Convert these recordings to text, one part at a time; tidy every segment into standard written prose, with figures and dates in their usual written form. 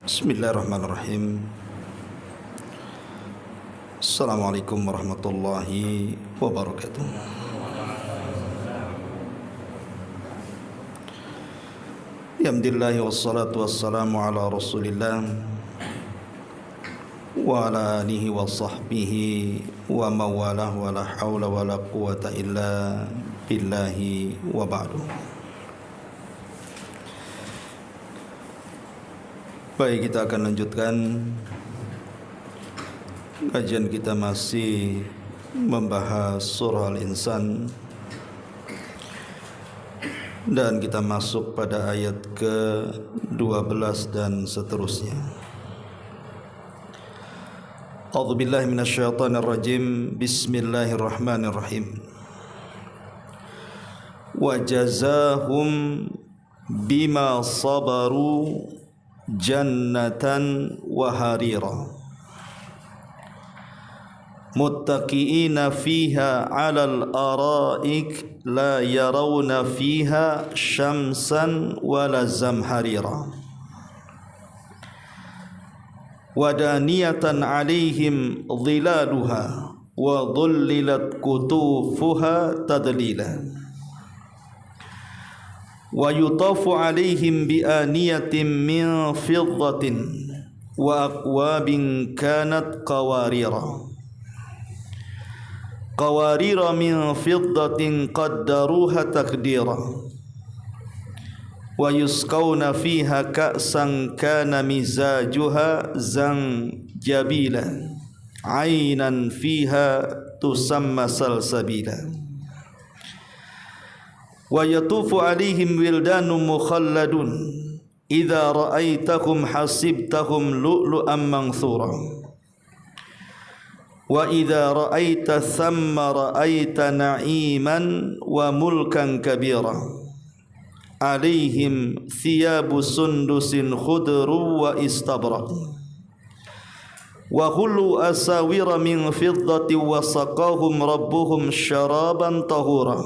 Bismillahirrahmanirrahim. Assalamualaikum warahmatullahi wabarakatuh. Alhamdulillah wassalatu wassalamu ala Rasulillah wa ala alihi wa sahbihi wa mawalah wa la hawla wa la quwata illa billahi wa ba'du. Baik, kita akan lanjutkan kajian kita, masih membahas surah Al-Insan, dan kita masuk pada ayat ke-12 dan seterusnya. A'udzubillahi minasyaitonirrajim. Bismillahirrahmanirrahim. Wa jazahum bima sabaru jannatan wa harira muttaqiina fiha 'alal araik la yarawna fiha syamsan wala zamharira wadaniyatan 'alaihim dhilaluha wa dhullilat kutufuha tadlila wa yutafu alaihim bi aniyatin min fiddatin wa aqwabin kanat qawarira min fiddatin qaddaruha taqdira wa yusqawna fiha ka'san kana mizajuha zanjabila aynan fiha tusamma salsabila wa yatufu alaihim wildanun mukhalladun idza ra'aitahum hasibtahum lu'lu'an manthura wa idza ra'aita thamma ra'aita na'iman wa mulkan kabira alaihim thiyabu sundusin khudru wa istabraq wa hullu asawira min fiddati wa saqahum rabbuhum syaraban tahura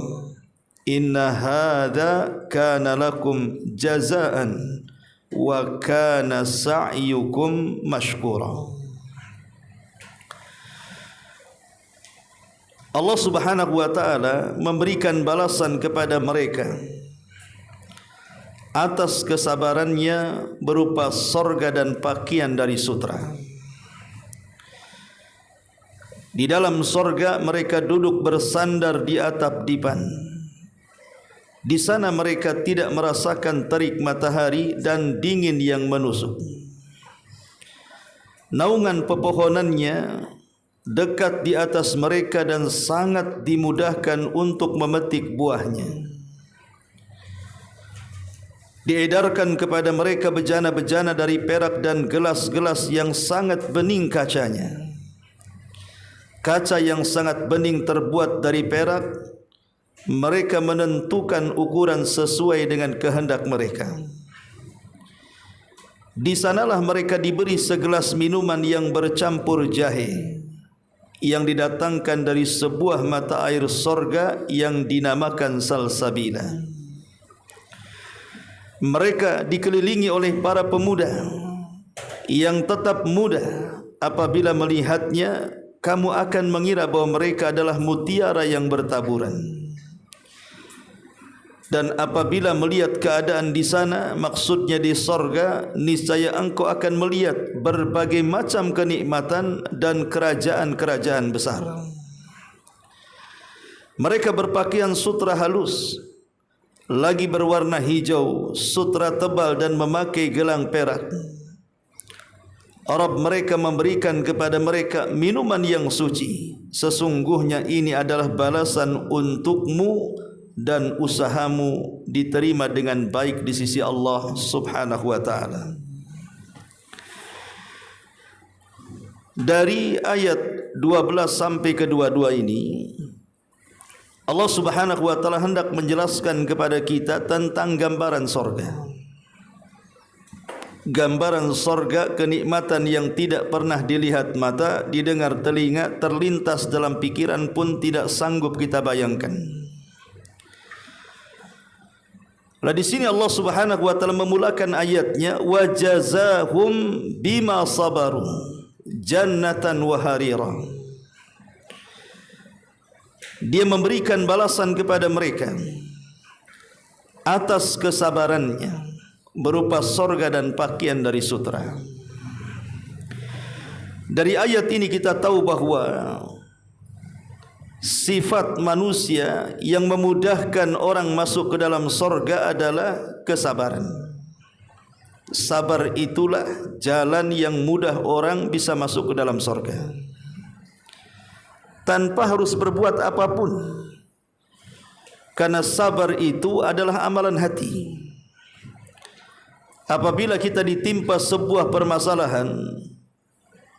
inna hadza kana lakum jazaan wa kana sa'yukum mashkura. Allah Subhanahu wa taala memberikan balasan kepada mereka atas kesabarannya berupa sorga dan pakaian dari sutra. Di dalam sorga mereka duduk bersandar di atap dipan. Di sana mereka tidak merasakan terik matahari dan dingin yang menusuk. Naungan pepohonannya dekat di atas mereka dan sangat dimudahkan untuk memetik buahnya. Diedarkan kepada mereka bejana-bejana dari perak dan gelas-gelas yang sangat bening kacanya. Kaca yang sangat bening terbuat dari perak. Mereka menentukan ukuran sesuai dengan kehendak mereka. Di sanalah mereka diberi segelas minuman yang bercampur jahe, yang didatangkan dari sebuah mata air sorga yang dinamakan salsabila. Mereka dikelilingi oleh para pemuda yang tetap muda. Apabila melihatnya, kamu akan mengira bahwa mereka adalah mutiara yang bertaburan. Dan apabila melihat keadaan di sana, maksudnya di sorga, niscaya engkau akan melihat berbagai macam kenikmatan dan kerajaan-kerajaan besar. Mereka berpakaian sutra halus, lagi berwarna hijau, sutra tebal dan memakai gelang perak. Rabb mereka memberikan kepada mereka minuman yang suci. Sesungguhnya ini adalah balasan untukmu dan usahamu diterima dengan baik di sisi Allah Subhanahu wa taala. Dari ayat 12 sampai ke 22 ini, Allah Subhanahu wa taala hendak menjelaskan kepada kita tentang gambaran sorga. Gambaran sorga, kenikmatan yang tidak pernah dilihat mata, didengar telinga, terlintas dalam pikiran pun tidak sanggup kita bayangkan. Lah di sini Allah Subhanahu wa taala memulakan ayatnya wa jazahum bima sabaru jannatan wa harira. Dia memberikan balasan kepada mereka atas kesabarannya berupa sorga dan pakaian dari sutera. Dari ayat ini kita tahu bahwa sifat manusia yang memudahkan orang masuk ke dalam sorga adalah kesabaran. Sabar itulah jalan yang mudah orang bisa masuk ke dalam sorga, tanpa harus berbuat apapun. Karena sabar itu adalah amalan hati. Apabila kita ditimpa sebuah permasalahan,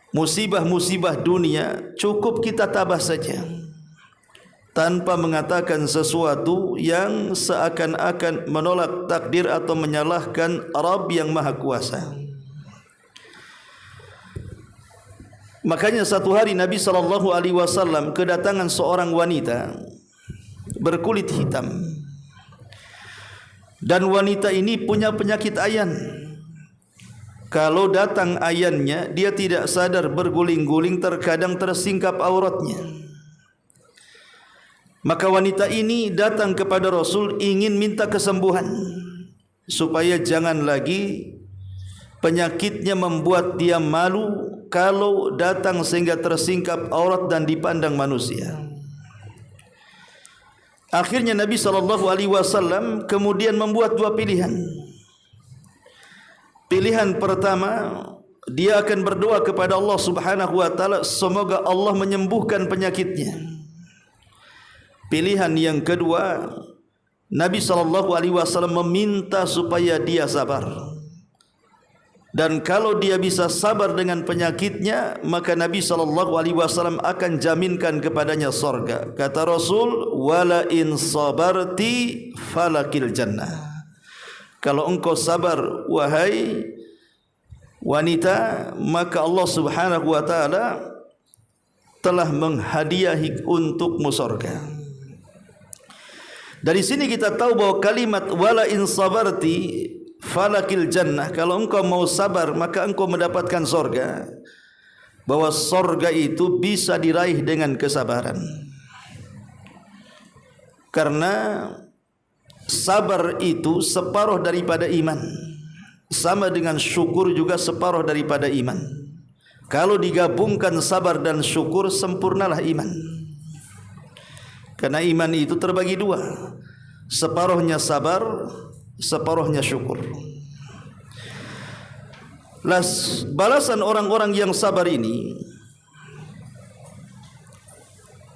musibah-musibah dunia, cukup kita tabah saja, tanpa mengatakan sesuatu yang seakan-akan menolak takdir atau menyalahkan Rabb yang Maha Kuasa. Makanya satu hari Nabi SAW kedatangan seorang wanita berkulit hitam, dan wanita ini punya penyakit ayan. Kalau datang ayannya, dia tidak sadar berguling-guling, terkadang tersingkap auratnya. Maka wanita ini datang kepada Rasul ingin minta kesembuhan, supaya jangan lagi penyakitnya membuat dia malu kalau datang sehingga tersingkap aurat dan dipandang manusia. Akhirnya Nabi SAW kemudian membuat dua pilihan. Pilihan pertama, dia akan berdoa kepada Allah Subhanahu wa taala semoga Allah menyembuhkan penyakitnya. Pilihan yang kedua, Nabi SAW meminta supaya dia sabar. Dan kalau dia bisa sabar dengan penyakitnya, maka Nabi SAW akan jaminkan kepadanya sorga. Kata Rasul, wala in sabarti falakil jannah. Kalau engkau sabar, wahai wanita, maka Allah Subhanahu wa taala telah menghadiahi untukmu sorga. Dari sini kita tahu bahwa kalimat wala in sabarti falakil jannah, kalau engkau mau sabar maka engkau mendapatkan sorga, bahwa sorga itu bisa diraih dengan kesabaran. Karena sabar itu separuh daripada iman, sama dengan syukur juga separuh daripada iman. Kalau digabungkan sabar dan syukur, sempurnalah iman. Karena iman itu terbagi dua, separuhnya sabar, separuhnya syukur. Balasan orang-orang yang sabar ini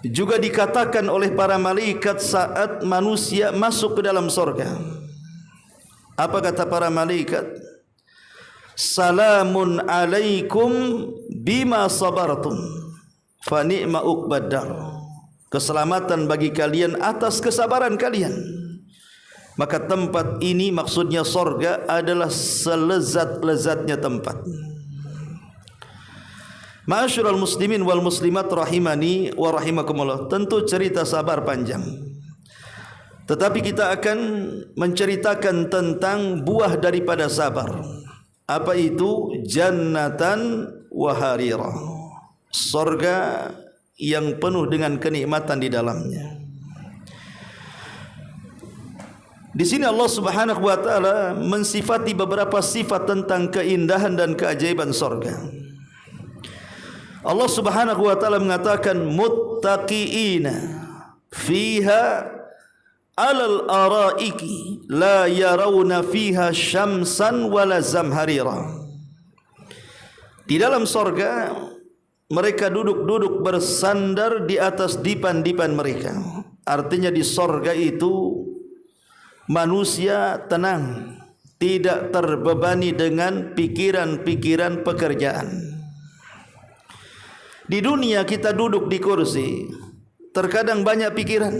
juga dikatakan oleh para malaikat saat manusia masuk ke dalam sorga. Apa kata para malaikat? Salamun alaikum bima sabartum fa ni'ma uqbad dar. Keselamatan bagi kalian atas kesabaran kalian. Maka tempat ini, maksudnya sorga, adalah selezat-lezatnya tempat. Ma'asyiral muslimin wal muslimat rahimani wa rahimakumullah. Tentu cerita sabar panjang, tetapi kita akan menceritakan tentang buah daripada sabar. Apa itu? Jannatan wa harira. Sorga yang penuh dengan kenikmatan di dalamnya. Di sini Allah Subhanahu wa taala mensifati beberapa sifat tentang keindahan dan keajaiban sorga. Allah Subhanahu wa taala mengatakan muttaqiina fiha alal araiki la yarawna fiha syamsan wala zamharira. Di dalam sorga mereka duduk-duduk bersandar di atas dipan-dipan mereka. Artinya di sorga itu manusia tenang, tidak terbebani dengan pikiran-pikiran pekerjaan. Di dunia kita duduk di kursi, terkadang banyak pikiran.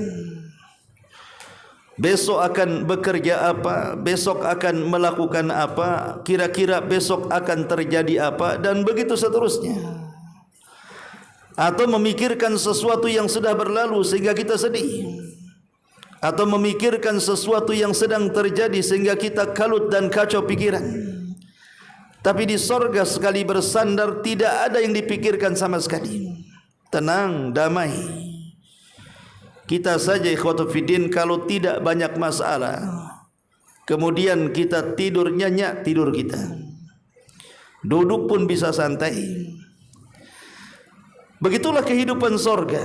Besok akan bekerja apa, besok akan melakukan apa, kira-kira besok akan terjadi apa, dan begitu seterusnya. Atau memikirkan sesuatu yang sudah berlalu sehingga kita sedih. atau memikirkan sesuatu yang sedang terjadi sehingga kita kalut dan kacau pikiran. Tapi di sorga sekali bersandar tidak ada yang dipikirkan sama sekali. Tenang, damai. Kita saja ikhwatu fiddin kalau tidak banyak masalah, kemudian kita tidur nyenyak tidur kita, duduk pun bisa santai. Begitulah kehidupan sorga.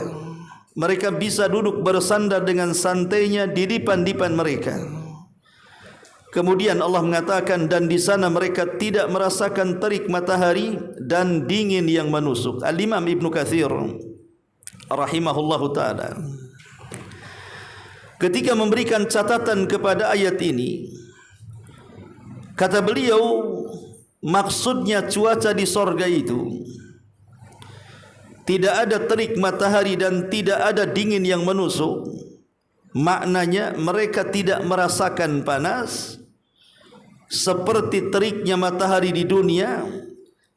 Mereka bisa duduk bersandar dengan santainya di dipan-dipan mereka. Kemudian Allah mengatakan, dan di sana mereka tidak merasakan terik matahari dan dingin yang menusuk. Al-Imam Ibnu Katsir rahimahullahu taala ketika memberikan catatan kepada ayat ini, kata beliau, maksudnya cuaca di sorga itu tidak ada terik matahari dan tidak ada dingin yang menusuk. Maknanya mereka tidak merasakan panas seperti teriknya matahari di dunia,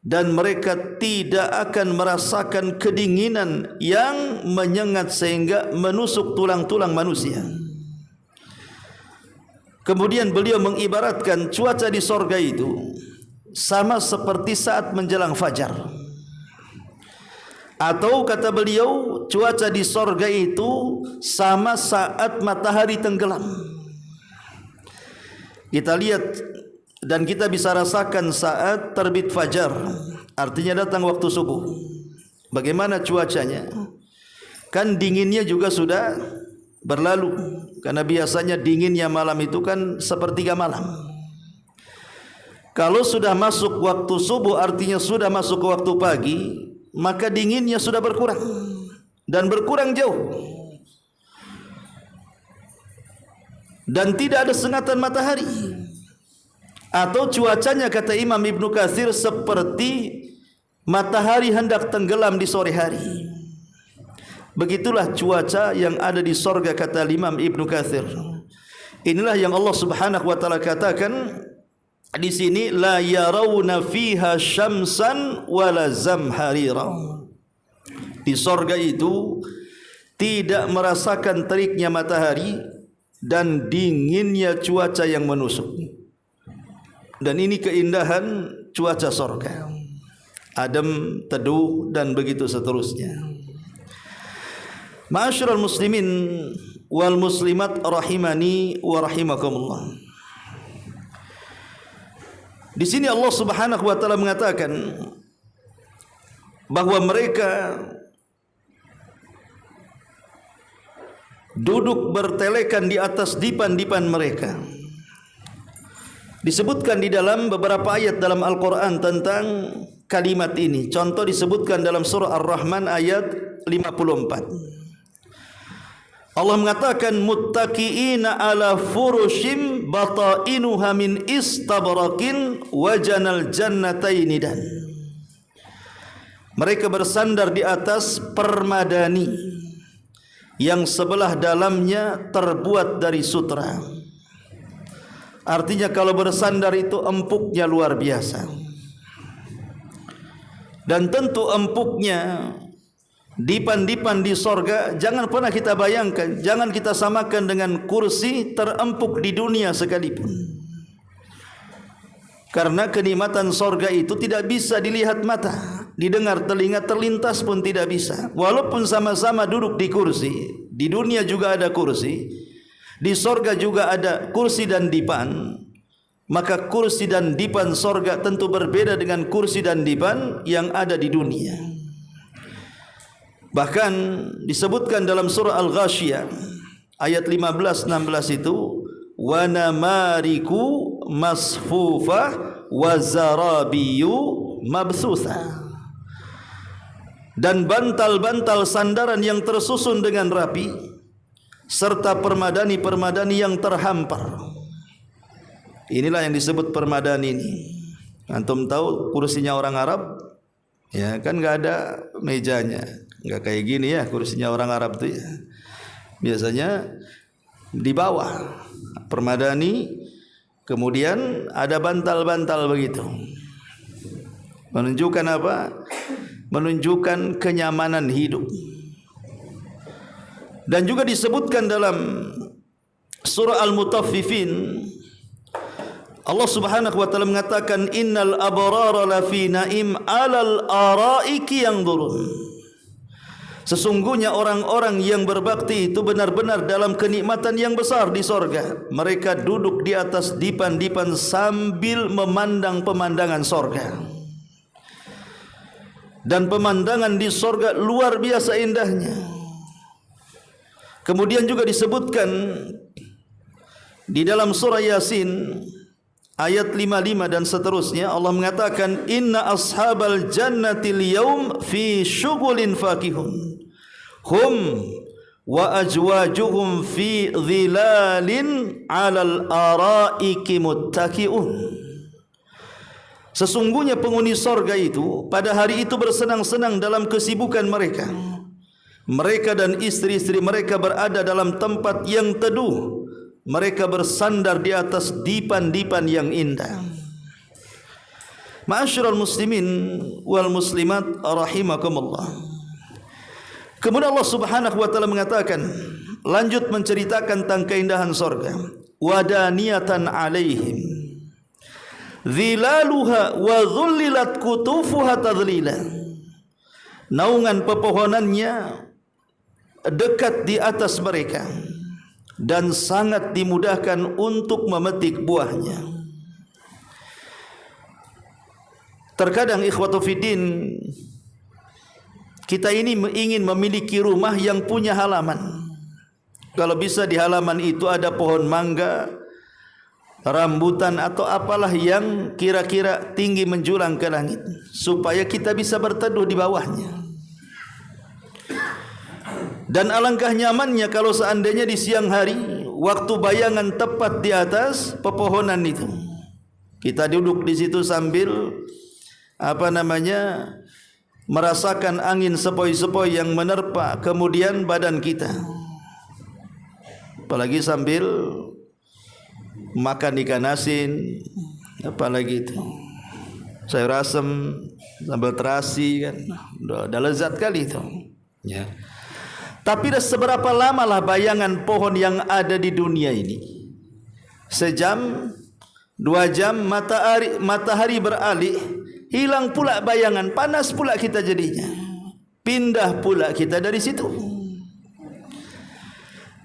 dan mereka tidak akan merasakan kedinginan yang menyengat sehingga menusuk tulang-tulang manusia. Kemudian beliau mengibaratkan cuaca di sorga itu sama seperti saat menjelang fajar. Atau kata beliau, cuaca di sorga itu sama saat matahari tenggelam. Kita lihat dan kita bisa rasakan saat terbit fajar, artinya datang waktu subuh. Bagaimana cuacanya? Kan dinginnya juga sudah berlalu, karena biasanya dinginnya malam itu kan sepertiga malam. Kalau sudah masuk waktu subuh, artinya sudah masuk ke waktu pagi, maka dinginnya sudah berkurang, dan berkurang jauh, dan tidak ada sengatan matahari. Atau cuacanya kata Imam Ibnu Katsir seperti matahari hendak tenggelam di sore hari. Begitulah cuaca yang ada di sorga kata Imam Ibnu Katsir. Inilah yang Allah Subhanahu wa taala katakan di sini, la yarawna fiha syamsan wala zamharira. Di sorga itu tidak merasakan teriknya matahari dan dinginnya cuaca yang menusuk. Dan ini keindahan cuaca sorga, adem, teduh, dan begitu seterusnya. Ma'asyiral muslimin wal muslimat rahimani wa rahimakumullah. Di sini Allah Subhanahu wa taala mengatakan bahwa mereka duduk bertelekan di atas dipan-dipan mereka. Disebutkan di dalam beberapa ayat dalam Al-Quran tentang kalimat ini. Contoh disebutkan dalam surah Ar-Rahman ayat 54. Allah mengatakan, muttaqiina ala furushim batainuha min istabrakin wajanal jannataini dan. Mereka bersandar di atas permadani yang sebelah dalamnya terbuat dari sutra. Artinya kalau bersandar itu empuknya luar biasa. Dan tentu empuknya dipan-dipan di sorga jangan pernah kita bayangkan, jangan kita samakan dengan kursi terempuk di dunia sekalipun. Karena kenikmatan sorga itu tidak bisa dilihat mata, didengar telinga, terlintas pun tidak bisa. Walaupun sama-sama duduk di kursi, di dunia juga ada kursi, di sorga juga ada kursi dan dipan, maka kursi dan dipan sorga tentu berbeda dengan kursi dan dipan yang ada di dunia. Bahkan disebutkan dalam surah Al-Ghasyiyah ayat 15-16 itu, wa namariku masfufah wa zarabiyu mabthutha. Dan bantal-bantal sandaran yang tersusun dengan rapi, serta permadani-permadani yang terhampar. Inilah yang disebut permadani ini. Antum tahu kursinya orang Arab? Ya kan nggak ada mejanya, nggak kayak gini ya kursinya orang Arab tuh ya. Biasanya di bawah permadani, kemudian ada bantal-bantal begitu. Menunjukkan apa? Menunjukkan kenyamanan hidup. Dan juga disebutkan dalam surah Al-Mutaffifin, Allah Subhanahu wa taala mengatakan innal abrara lafi naim alal araiki yanzurun. Sesungguhnya orang-orang yang berbakti itu benar-benar dalam kenikmatan yang besar di sorga. Mereka duduk di atas dipan-dipan sambil memandang pemandangan sorga. Dan pemandangan di sorga luar biasa indahnya. Kemudian juga disebutkan di dalam surah Yasin ayat 55 dan seterusnya, Allah mengatakan inna ashabal jannatil yaum fi syughulin fakihun hum wa ajwajuhum fi dhilalin 'alal araiki muttaqiun. Sesungguhnya penghuni sorga itu pada hari itu bersenang-senang dalam kesibukan mereka. Mereka dan istri-istri mereka berada dalam tempat yang teduh. Mereka bersandar di atas dipan-dipan yang indah. Ma'asyiral muslimin wal muslimat rahimakumullah. Kemudian Allah Subhanahu wa taala mengatakan, lanjut menceritakan tentang keindahan sorga. Wadaniyatan alaihim zilaluha wa dhullilat kutufuha tadlila. Naungan pepohonannya dekat di atas mereka dan sangat dimudahkan untuk memetik buahnya. Terkadang ikhwatu fiddin, kita ini ingin memiliki rumah yang punya halaman. Kalau bisa di halaman itu ada pohon mangga, rambutan atau apalah yang kira-kira tinggi menjulang ke langit, supaya kita bisa berteduh di bawahnya. Dan alangkah nyamannya kalau seandainya di siang hari, waktu bayangan tepat di atas pepohonan itu, kita duduk di situ sambil merasakan angin sepoi-sepoi yang menerpa kemudian badan kita, apalagi sambil makan ikan asin, apalagi itu sayur asem sambal terasi kan, udah lezat kali itu ya. Tapi seberapa lamalah bayangan pohon yang ada di dunia ini? Sejam, 2 jam, matahari beralih, hilang pula bayangan, panas pula kita jadinya, pindah pula kita dari situ.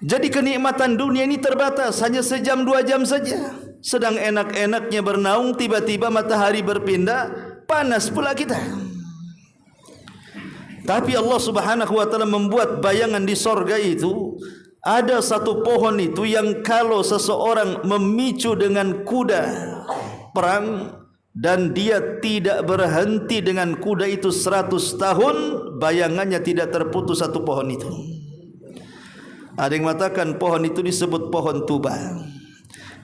Jadi kenikmatan dunia ini terbatas, hanya sejam 2 jam saja. Sedang enak-enaknya bernaung, tiba-tiba matahari berpindah, panas pula kita. Tapi Allah Subhanahu wa taala membuat bayangan di sorga itu, ada satu pohon itu yang kalau seseorang memicu dengan kuda perang dan dia tidak berhenti dengan kuda itu 100 tahun, bayangannya tidak terputus satu pohon itu. Ada yang mengatakan pohon itu disebut pohon tuba,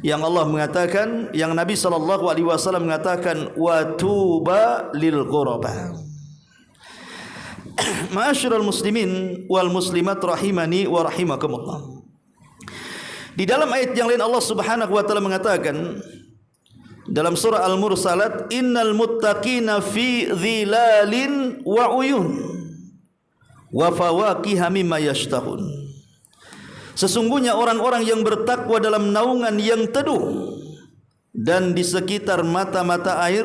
yang Allah mengatakan, yang Nabi SAW mengatakan wa tuba lil ghuraba. Ma'asyiral muslimin wal muslimat rahimani wa rahimakumullah. Di dalam ayat yang lain Allah Subhanahu wa taala mengatakan dalam surah Al-Mursalat, innal muttaqina fi dhilalin wa uyun wa fawakiha mimma yashtahun. Sesungguhnya orang-orang yang bertakwa dalam naungan yang teduh dan di sekitar mata-mata air,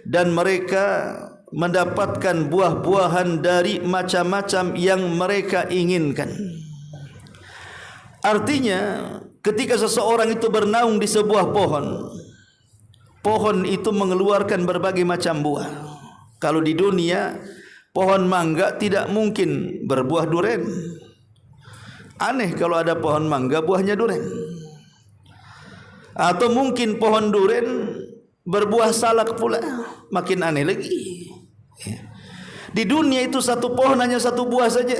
dan mereka mendapatkan buah-buahan dari macam-macam yang mereka inginkan. Artinya ketika seseorang itu bernaung di sebuah pohon, pohon itu mengeluarkan berbagai macam buah. Kalau di dunia pohon mangga tidak mungkin berbuah duren. Aneh kalau ada pohon mangga buahnya duren. Atau mungkin pohon duren berbuah salak pula, makin aneh lagi. Di dunia itu satu pohon hanya satu buah saja,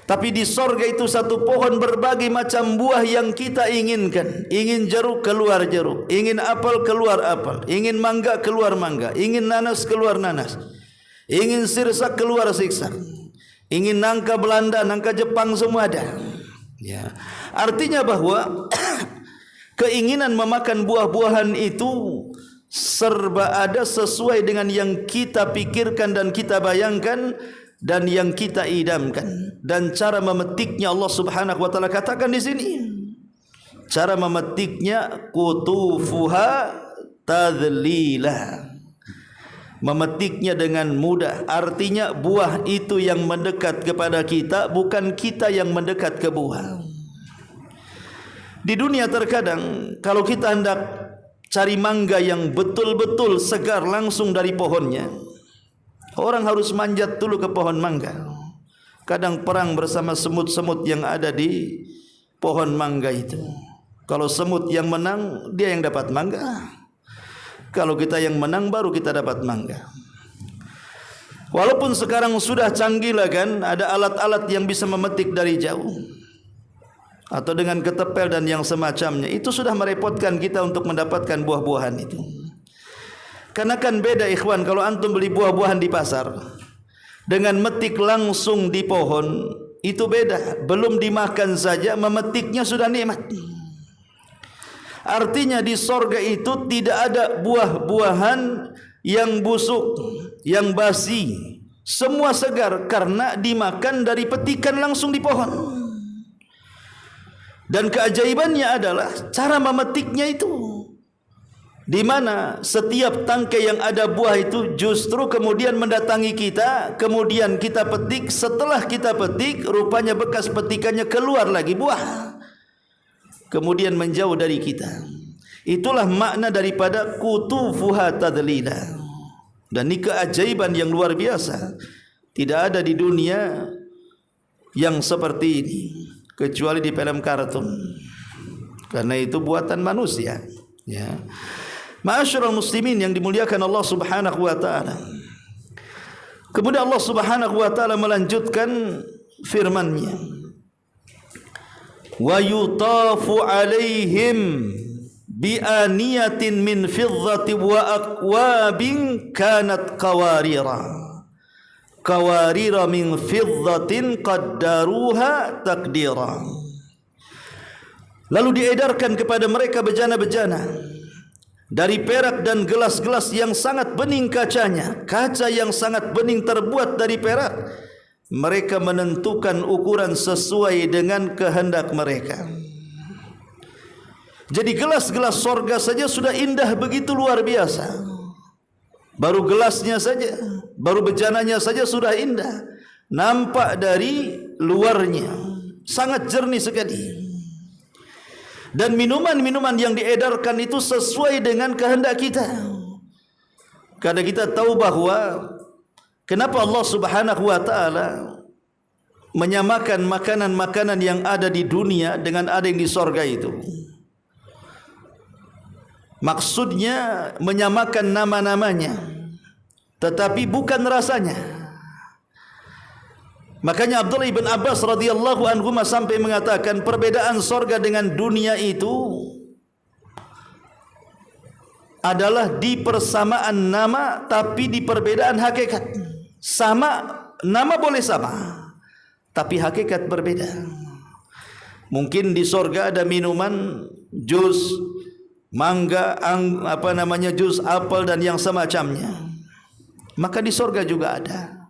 tapi di sorga itu satu pohon berbagai macam buah yang kita inginkan. Ingin jeruk keluar jeruk, ingin apel keluar apel, ingin mangga keluar mangga, ingin nanas keluar nanas, ingin sirsak keluar sirsak, ingin nangka Belanda, nangka Jepang, semua ada ya. Artinya bahwa keinginan memakan buah-buahan itu serba ada sesuai dengan yang kita pikirkan dan kita bayangkan dan yang kita idamkan. Dan cara memetiknya Allah Subhanahu wa taala katakan di sini, Cara memetiknya qutufuha tadlila. Memetiknya dengan mudah, artinya buah itu yang mendekat kepada kita, bukan kita yang mendekat ke buah. Di dunia terkadang kalau kita hendak cari mangga yang betul-betul segar langsung dari pohonnya, orang harus manjat dulu ke pohon mangga. Kadang perang bersama semut-semut yang ada di pohon mangga itu. Kalau semut yang menang, dia yang dapat mangga. Kalau kita yang menang, baru kita dapat mangga. Walaupun sekarang sudah canggih lah kan, ada alat-alat yang bisa memetik dari jauh, atau dengan ketepel dan yang semacamnya. Itu sudah merepotkan kita untuk mendapatkan buah-buahan itu. Karena kan beda ikhwan, kalau antum beli buah-buahan di pasar dengan metik langsung di pohon, itu beda. Belum dimakan saja, memetiknya sudah nikmat. Artinya di sorga itu tidak ada buah-buahan yang busuk, yang basi. Semua segar karena dimakan dari petikan langsung di pohon. Dan keajaibannya adalah cara memetiknya itu, di mana setiap tangkai yang ada buah itu justru kemudian mendatangi kita, kemudian kita petik. Setelah kita petik, rupanya bekas petikannya keluar lagi buah, kemudian menjauh dari kita. Itulah makna daripada qutufuha tadlila. Dan ini keajaiban yang luar biasa. Tidak ada di dunia yang seperti ini kecuali di film kartun, karena itu buatan manusia, ya. Ma'asyiral muslimin yang dimuliakan Allah Subhanahu wa taala. Kemudian Allah Subhanahu wa taala melanjutkan firman-Nya, wa yutafu alaihim bi aniyatin min fiddati wa aqwabin kanat qawarira min fiddatin qaddaruha taqdira. Lalu diedarkan kepada mereka bejana-bejana dari perak dan gelas-gelas yang sangat bening kacanya, kaca yang sangat bening terbuat dari perak. Mereka menentukan ukuran sesuai dengan kehendak mereka. Jadi gelas-gelas sorga saja sudah indah begitu luar biasa. Baru gelasnya saja, baru bejananya saja sudah indah. Nampak dari luarnya sangat jernih sekali. Dan minuman-minuman yang diedarkan itu sesuai dengan kehendak kita. Karena kita tahu bahwa kenapa Allah Subhanahu wa taala menyamakan makanan-makanan yang ada di dunia dengan ada yang di sorga itu. Maksudnya menyamakan nama-namanya, tetapi bukan rasanya. Makanya Abdullah ibn Abbas radhiyallahu anhu sampai mengatakan perbedaan sorga dengan dunia itu adalah di persamaan nama, tapi di perbedaan hakikat. Sama, nama boleh sama, tapi hakikat berbeda. Mungkin di sorga ada minuman jus mangga, jus apel dan yang semacamnya. Maka di sorga juga ada,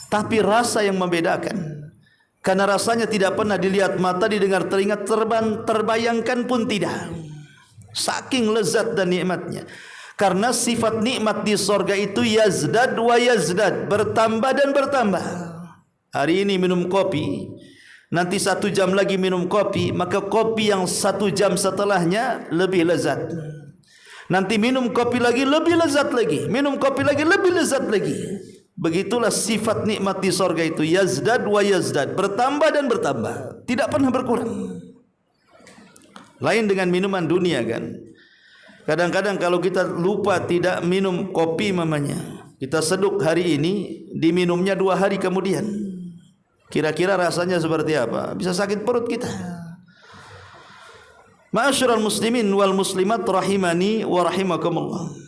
tapi rasa yang membedakan. Karena rasanya tidak pernah dilihat mata, didengar telinga, terbayangkan pun tidak. Saking lezat dan nikmatnya. Karena sifat nikmat di sorga itu yazdad wa yazdad, bertambah dan bertambah. Hari ini minum kopi, nanti 1 jam lagi minum kopi, maka kopi yang 1 jam setelahnya lebih lezat. Nanti minum kopi lagi lebih lezat lagi, minum kopi lagi lebih lezat lagi. Begitulah sifat nikmat di sorga itu, yazdad wa yazdad, bertambah dan bertambah, tidak pernah berkurang. Lain dengan minuman dunia kan. Kadang-kadang kalau kita lupa tidak minum kopi mamanya, kita seduk hari ini, diminumnya 2 hari kemudian, kira-kira rasanya seperti apa? Bisa sakit perut kita. Ma'asyiral muslimin wal muslimat rahimani wa rahimakumullah.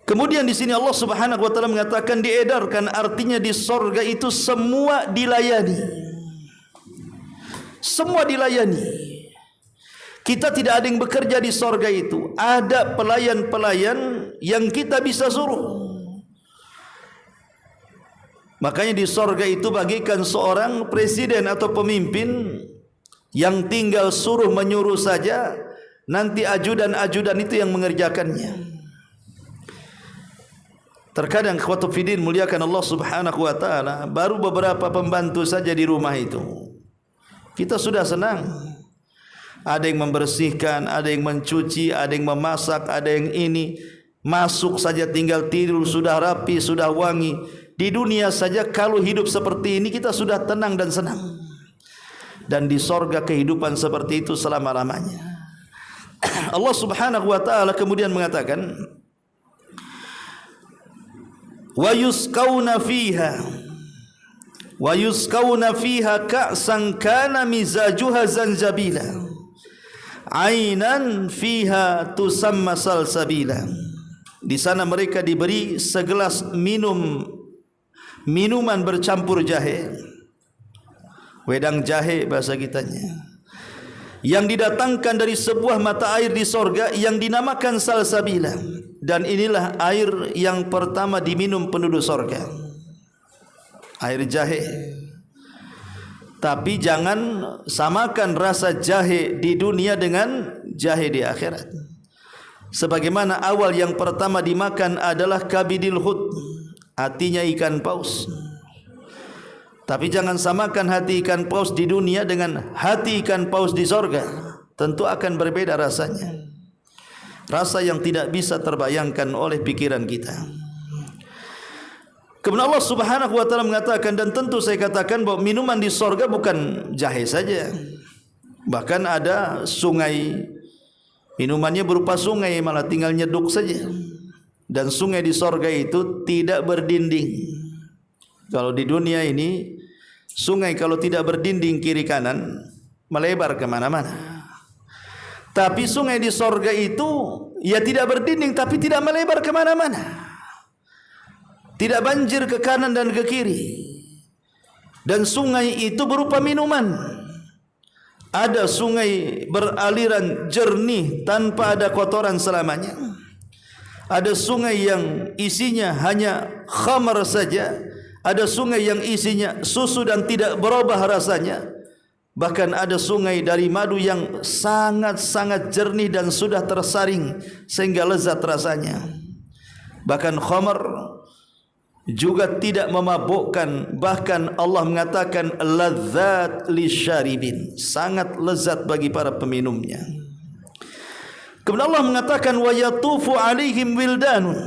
Kemudian di sini Allah Subhanahu wa taala mengatakan diedarkan, artinya di sorga itu semua dilayani. Semua dilayani. Kita tidak ada yang bekerja di sorga itu. Ada pelayan-pelayan yang kita bisa suruh. Makanya di sorga itu bagikan seorang presiden atau pemimpin yang tinggal suruh menyuruh saja, nanti ajudan-ajudan itu yang mengerjakannya. Terkadang ikhwatu fiddin muliakan Allah Subhanahu wa taala, baru beberapa pembantu saja di rumah itu kita sudah senang. Ada yang membersihkan, ada yang mencuci, ada yang memasak, ada yang ini. Masuk saja tinggal tidur sudah rapi, sudah wangi. Di dunia saja kalau hidup seperti ini kita sudah tenang dan senang. Dan di sorga kehidupan seperti itu selama-lamanya. Allah Subhanahu wa taala kemudian mengatakan, wa yusqawna fiha ka'san kana mizajuha zanjabila ainan fiha tusamma salsabila. Di sana mereka diberi segelas minuman bercampur jahe, wedang jahe bahasa kitanya, yang didatangkan dari sebuah mata air di sorga yang dinamakan salsabila. Dan inilah air yang pertama diminum penduduk sorga, air jahe. Tapi jangan samakan rasa jahe di dunia dengan jahe di akhirat. Sebagaimana awal yang pertama dimakan adalah kabidil hut, hatinya ikan paus. Tapi jangan samakan hati ikan paus di dunia dengan hati ikan paus di sorga. Tentu akan berbeda rasanya, rasa yang tidak bisa terbayangkan oleh pikiran kita. Kemudian Allah Subhanahu wa taala mengatakan, dan tentu saya katakan bahwa minuman di sorga bukan jahe saja, bahkan ada sungai, minumannya berupa sungai, malah tinggal nyeduk saja. Dan sungai di sorga itu tidak berdinding. Kalau di dunia ini sungai kalau tidak berdinding kiri kanan melebar kemana-mana. Tapi sungai di sorga itu ya tidak berdinding tapi tidak melebar kemana-mana, tidak banjir ke kanan dan ke kiri. Dan sungai itu berupa minuman. Ada sungai beraliran jernih tanpa ada kotoran selamanya. Ada sungai yang isinya hanya khamar saja. Ada sungai yang isinya susu dan tidak berubah rasanya. Bahkan ada sungai dari madu yang sangat-sangat jernih dan sudah tersaring sehingga lezat rasanya. Bahkan khamar juga tidak memabukkan, bahkan Allah mengatakan ladzat lisyaribin, sangat lezat bagi para peminumnya. Kemudian Allah mengatakan wa yatufu alaihim wildanun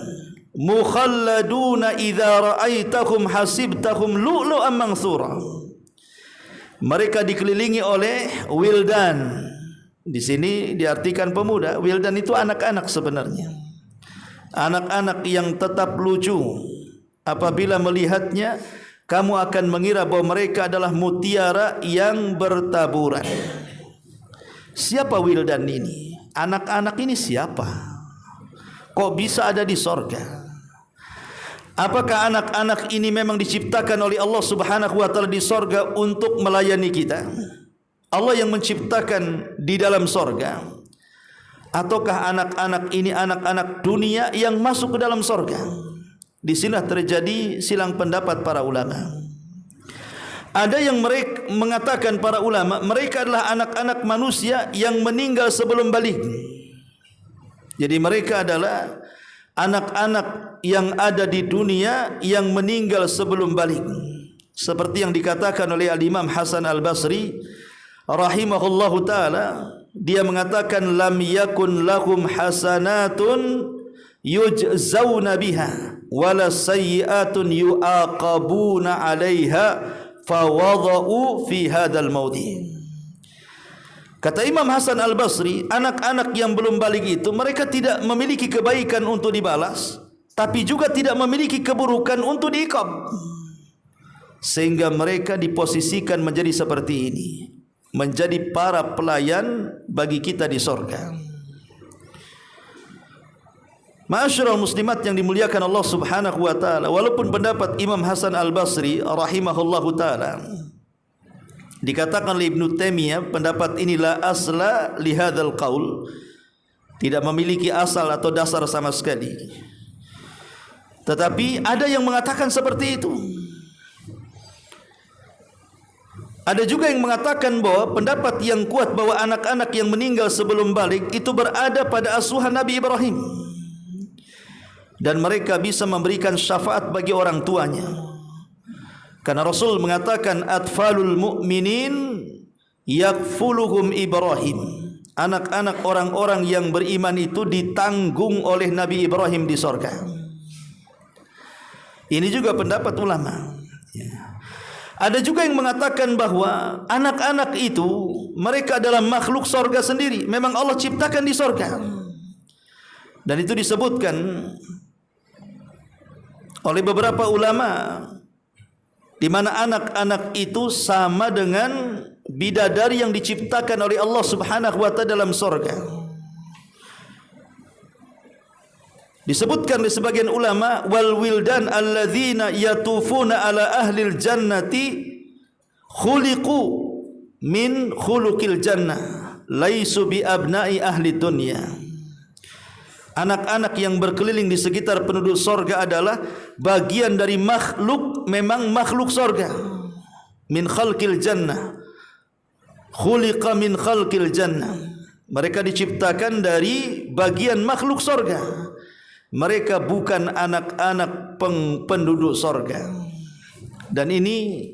mukhalladuna idza ra'aitahum hasibtahum lu'lu'an mansura. Mereka dikelilingi oleh wildan. Di sini diartikan pemuda. Wildan itu anak-anak sebenarnya. Anak-anak yang tetap lucu. Apabila melihatnya, kamu akan mengira bahwa mereka adalah mutiara yang bertaburan. Siapa wildan ini? Anak-anak ini siapa? Kok bisa ada di sorga? Apakah anak-anak ini memang diciptakan oleh Allah Subhanahu wa taala di sorga untuk melayani kita? Allah yang menciptakan di dalam sorga? Ataukah anak-anak ini anak-anak dunia yang masuk ke dalam sorga? Di sini terjadi silang pendapat para ulama. Ada yang mereka mengatakan para ulama, mereka adalah anak-anak manusia yang meninggal sebelum balik. Jadi mereka adalah anak-anak yang ada di dunia yang meninggal sebelum balik. Seperti yang dikatakan oleh Al-Imam Hasan Al-Basri rahimahullahu ta'ala, dia mengatakan lam yakun lahum hasanatun yujzauna biha wala sayyi'atun yu'aqabuna 'alaiha fawada'u fi hadzal maudhi. Kata Imam Hasan Al-Basri, anak-anak yang belum balik itu mereka tidak memiliki kebaikan untuk dibalas, tapi juga tidak memiliki keburukan untuk diiqab. Sehingga mereka diposisikan menjadi seperti ini, menjadi para pelayan bagi kita di sorga. Ma'asyiral muslimat yang dimuliakan Allah Subhanahu wa taala, walaupun pendapat Imam Hasan Al-Basri rahimahullahu taala dikatakan oleh Ibnu Taimiyah, pendapat inilah asla li hadzal qaul, tidak memiliki asal atau dasar sama sekali. Tetapi ada yang mengatakan seperti itu. Ada juga yang mengatakan bahwa pendapat yang kuat bahwa anak-anak yang meninggal sebelum balik itu berada pada asuhan Nabi Ibrahim, dan mereka bisa memberikan syafaat bagi orang tuanya. Karena Rasul mengatakan atfalul mu'minin yakfuluhum Ibrahim. Anak-anak orang-orang yang beriman itu ditanggung oleh Nabi Ibrahim di sorga. Ini juga pendapat ulama. Ada juga yang mengatakan bahwa anak-anak itu mereka adalah makhluk sorga sendiri. Memang Allah ciptakan di sorga. Dan itu disebutkan oleh beberapa ulama, di mana anak-anak itu sama dengan bidadari yang diciptakan oleh Allah Subhanahu wa taala dalam sorga. Disebutkan oleh sebagian ulama, wal wildan alladzina yatufuna ala ahlil jannati khuliqu min khuluqil jannah laisu bi abna'i ahli dunya. Anak-anak yang berkeliling di sekitar penduduk sorga adalah bagian dari makhluk, memang makhluk sorga. Min khalqil jannah, khuliqa min khalqil jannah. Mereka diciptakan dari bagian makhluk sorga. Mereka bukan anak-anak penduduk sorga. Dan ini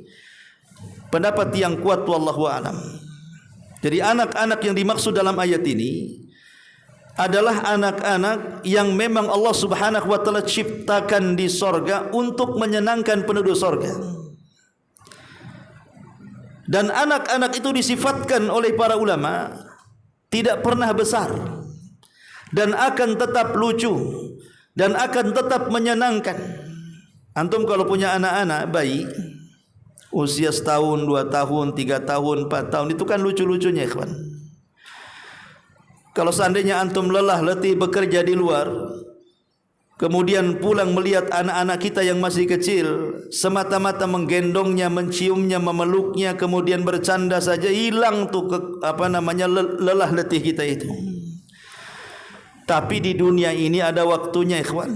pendapat yang kuat, wallahu a'lam. Jadi anak-anak yang dimaksud dalam ayat ini adalah anak-anak yang memang Allah Subhanahu wa taala ciptakan di sorga untuk menyenangkan penduduk sorga. Dan anak-anak itu disifatkan oleh para ulama tidak pernah besar, dan akan tetap lucu, dan akan tetap menyenangkan. Antum kalau punya anak-anak bayi usia setahun, 2 tahun, 3 tahun, 4 tahun, itu kan lucu-lucunya, ikhwan. Kalau seandainya antum lelah letih bekerja di luar, kemudian pulang melihat anak-anak kita yang masih kecil, semata-mata menggendongnya, menciumnya, memeluknya, kemudian bercanda saja, hilang tuh lelah letih kita itu. Tapi di dunia ini ada waktunya, ikhwan.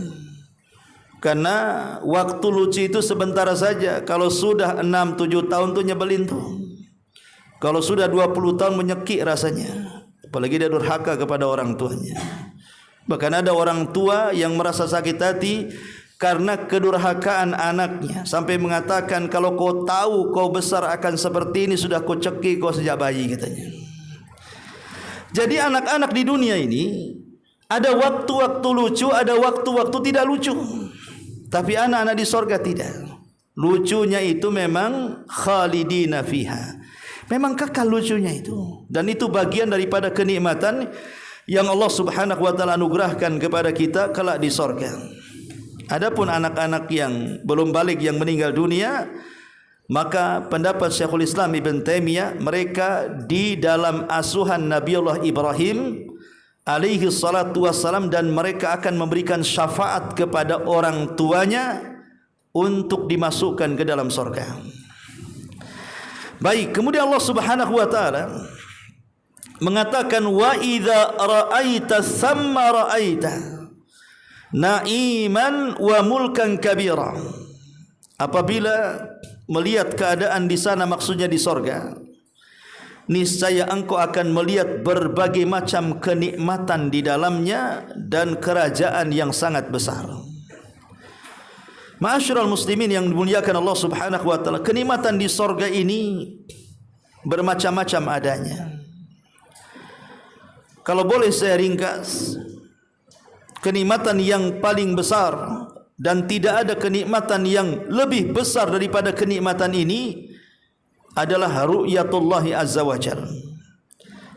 Karena waktu lucu itu sebentar saja. Kalau sudah 6-7 tahun tuh nyebelin tuh. Kalau sudah 20 tahun menyekik rasanya. Apalagi dia durhaka kepada orang tuanya. Bahkan ada orang tua yang merasa sakit hati karena kedurhakaan anaknya, sampai mengatakan, kalau kau tahu kau besar akan seperti ini, sudah kau cekik kau sejak bayi, katanya. Jadi anak-anak di dunia ini ada waktu-waktu lucu, ada waktu-waktu tidak lucu. Tapi anak-anak di sorga tidak. Lucunya itu memang khalidina fiha, memang kekal lucunya itu. Dan itu bagian daripada kenikmatan yang Allah Subhanahu wa taala anugerahkan kepada kita kelak di sorga. Adapun anak-anak yang belum balik, yang meninggal dunia, maka pendapat Syekhul Islam Ibn Taimiyah, mereka di dalam asuhan Nabiullah Ibrahim alaihi salatu wassalam, dan mereka akan memberikan syafaat kepada orang tuanya untuk dimasukkan ke dalam surga. Baik, kemudian Allah Subhanahu wa taala mengatakan, wa idza ra'aita thamma ra'aita na'iman wa mulkan kabira. Apabila melihat keadaan di sana, maksudnya di sorga, niscaya engkau akan melihat berbagai macam kenikmatan di dalamnya dan kerajaan yang sangat besar. Ma'asyiral muslimin yang dimuliakan Allah Subhanahu wa taala, kenikmatan di sorga ini bermacam-macam adanya. Kalau boleh saya ringkas, kenikmatan yang paling besar, dan tidak ada kenikmatan yang lebih besar daripada kenikmatan ini, adalah ru'yatullahi azza wa jal.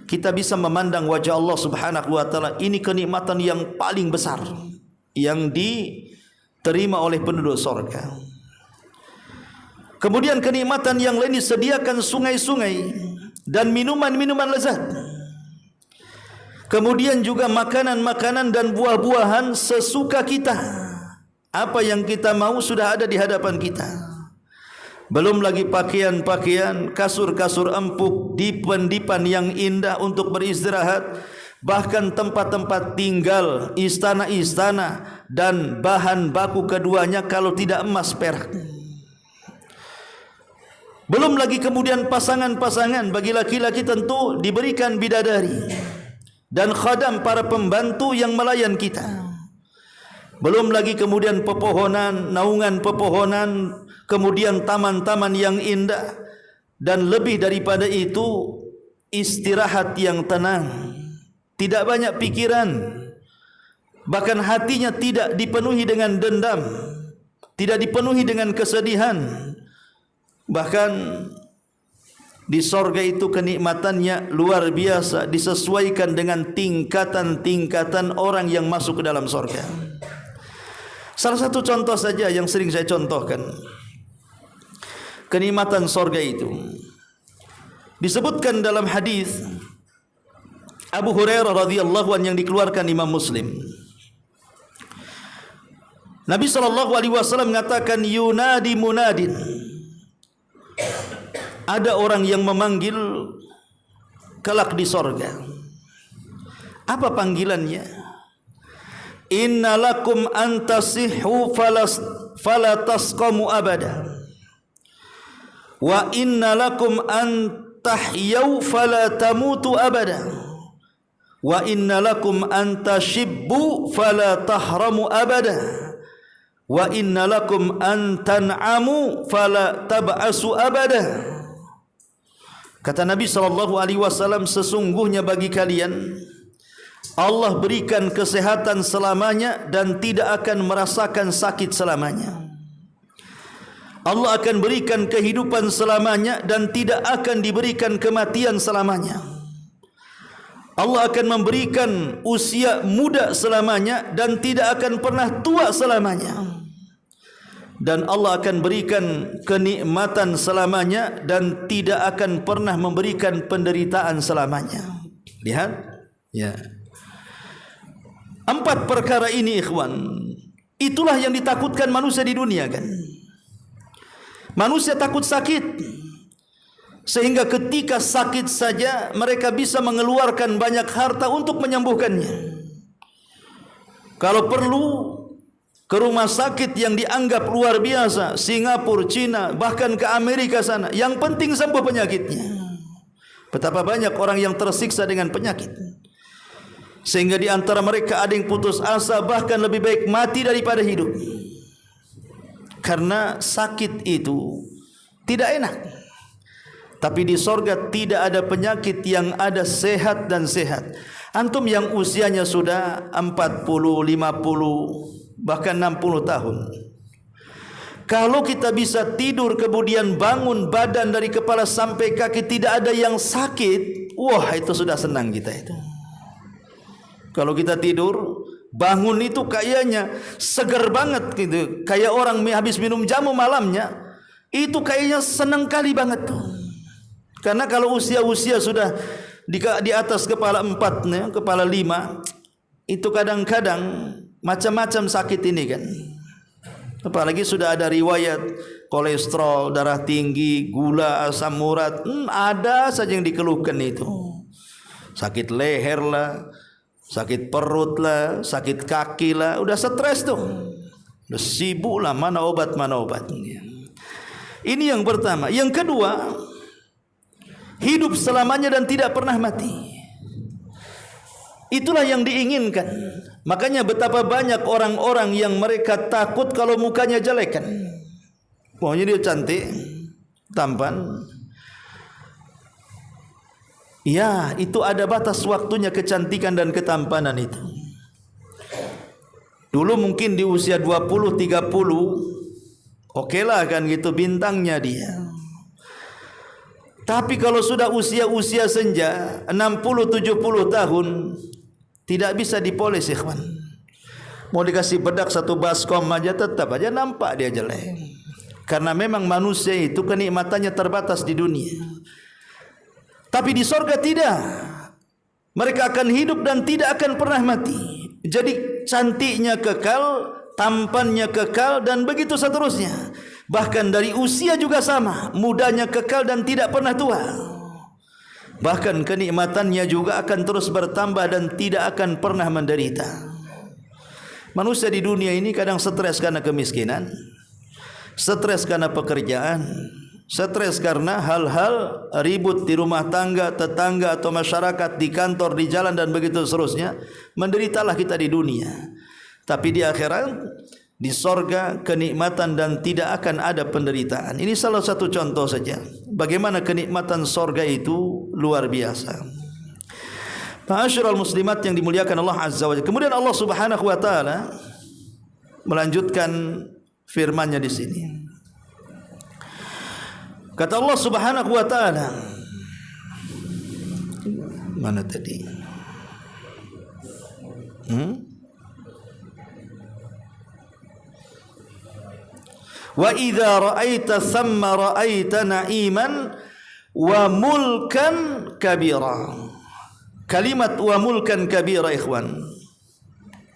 Kita bisa memandang wajah Allah Subhanahu wa taala. Ini kenikmatan yang paling besar yang diterima oleh penduduk surga. Kemudian kenikmatan yang lain, disediakan sungai-sungai dan minuman-minuman lezat. Kemudian juga makanan-makanan dan buah-buahan sesuka kita. Apa yang kita mau sudah ada di hadapan kita. Belum lagi pakaian-pakaian, kasur-kasur empuk, dipan-dipan yang indah untuk beristirahat, bahkan tempat-tempat tinggal, istana-istana, dan bahan baku keduanya kalau tidak emas perak. Belum lagi kemudian pasangan-pasangan, bagi laki-laki tentu diberikan bidadari dan khadam, para pembantu yang melayan kita. Belum lagi kemudian pepohonan, naungan pepohonan, kemudian taman-taman yang indah, dan lebih daripada itu istirahat yang tenang, tidak banyak pikiran, bahkan hatinya tidak dipenuhi dengan dendam, tidak dipenuhi dengan kesedihan. Bahkan di sorga itu kenikmatannya luar biasa, disesuaikan dengan tingkatan-tingkatan orang yang masuk ke dalam sorga. Salah satu contoh saja yang sering saya contohkan, kenikmatan sorga itu disebutkan dalam hadis Abu Hurairah radhiyallahu anhu yang dikeluarkan Imam Muslim. Nabi SAW mengatakan, yunadi munadin, ada orang yang memanggil kelak di sorga. Apa panggilannya? Inna lakum antasihhu fala tasqamu abada, wa inna lakum antahyaw fala tamutu abada, wa inna lakum antashibbu fala tahramu abada, wa inna lakum antan'amu fala tab'asu abada. Kata Nabi SAW, sesungguhnya bagi kalian Allah berikan kesehatan selamanya dan tidak akan merasakan sakit selamanya. Allah akan berikan kehidupan selamanya dan tidak akan diberikan kematian selamanya. Allah akan memberikan usia muda selamanya dan tidak akan pernah tua selamanya. Dan Allah akan berikan kenikmatan selamanya dan tidak akan pernah memberikan penderitaan selamanya. Lihat, ya. 4 perkara ini, ikhwan, itulah yang ditakutkan manusia di dunia, kan? Manusia takut sakit, sehingga ketika sakit saja mereka bisa mengeluarkan banyak harta untuk menyembuhkannya. Kalau perlu ke rumah sakit yang dianggap luar biasa, Singapura, Cina, bahkan ke Amerika sana, yang penting sembuh penyakitnya. Betapa banyak orang yang tersiksa dengan penyakit, sehingga di antara mereka ada yang putus asa, bahkan lebih baik mati daripada hidup. Karena sakit itu tidak enak. Tapi di sorga tidak ada penyakit, yang ada sehat dan sehat. Antum yang usianya sudah 40, 50, bahkan 60 tahun, kalau kita bisa tidur kemudian bangun badan dari kepala sampai kaki tidak ada yang sakit, wah, itu sudah senang kita itu. Kalau kita tidur, bangun itu kayaknya seger banget gitu, kayak orang habis minum jamu malamnya, itu kayaknya senang kali banget tuh. Karena kalau usia-usia sudah di atas kepala 4, kepala 5, itu kadang-kadang macam-macam sakit ini, kan. Apalagi sudah ada riwayat kolesterol, darah tinggi, gula, asam urat, ada saja yang dikeluhkan itu. Sakit leher lah, sakit perut lah, sakit kaki lah, udah stres tuh, udah sibuk lah, mana obat. Ini yang pertama. Yang kedua, hidup selamanya dan tidak pernah mati. Itulah yang diinginkan. Makanya betapa banyak orang-orang yang mereka takut kalau mukanya jelek, kan. Pokoknya dia cantik, tampan. Ya, itu ada batas waktunya kecantikan dan ketampanan itu. Dulu mungkin di usia 20, 30, oke lah, kan gitu, bintangnya dia. Tapi kalau sudah usia-usia senja, 60, 70 tahun, tidak bisa dipoles, ikhwan. Mau dikasih bedak 1 baskom aja tetap aja nampak dia jelek. Karena memang manusia itu kenikmatannya terbatas di dunia. Tapi di sorga tidak. Mereka akan hidup dan tidak akan pernah mati. Jadi cantiknya kekal, tampannya kekal, dan begitu seterusnya. Bahkan dari usia juga sama, mudanya kekal dan tidak pernah tua. Bahkan kenikmatannya juga akan terus bertambah dan tidak akan pernah menderita. Manusia di dunia ini kadang stres karena kemiskinan, stres karena pekerjaan, stres karena hal-hal ribut di rumah tangga, tetangga atau masyarakat, di kantor, di jalan dan begitu seterusnya. Menderitalah kita di dunia, tapi di akhirat, di sorga, kenikmatan dan tidak akan ada penderitaan. Ini salah satu contoh saja bagaimana kenikmatan sorga itu luar biasa. Ma'asyiral muslimat yang dimuliakan Allah Azza wa Jalla. Kemudian Allah Subhanahu wa taala melanjutkan firman-Nya di sini. Kata Allah Subhanahu wa taala, mana tadi? Wa idza ra'aita thamma ra'aita na'iman wa mulkan kabira. Kalimat wa mulkan kabira, ikhwan,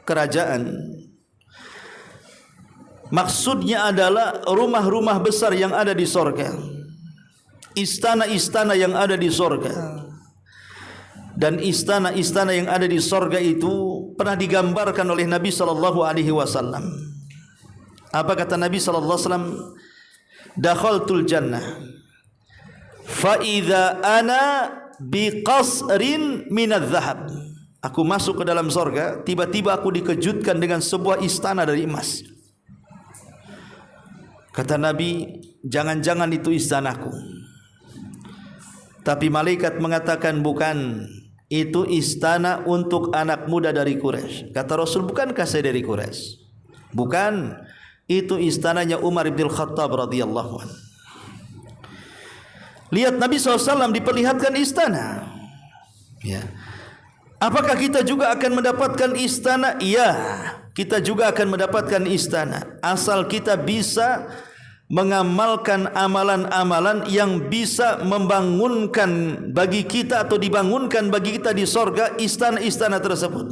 kerajaan, maksudnya adalah rumah-rumah besar yang ada di sorga, istana-istana yang ada di sorga. Dan istana-istana yang ada di sorga itu pernah digambarkan oleh Nabi SAW. Apa kata Nabi SAW? Dakhaltul jannah fa idza ana biqasrin minadz zahab. Aku masuk ke dalam sorga, tiba-tiba aku dikejutkan dengan sebuah istana dari emas. Kata Nabi, jangan-jangan itu istanaku. Tapi malaikat mengatakan bukan, itu istana untuk anak muda dari Quraisy. Kata Rasul, bukankah saya dari Quraisy? Bukan, itu istananya Umar bin Khattab radhiyallahu anhu. Lihat Nabi SAW diperlihatkan istana. Ya. Apakah kita juga akan mendapatkan istana? Iya, kita juga akan mendapatkan istana, asal kita bisa mengamalkan amalan-amalan yang bisa membangunkan bagi kita atau dibangunkan bagi kita di sorga istana-istana tersebut.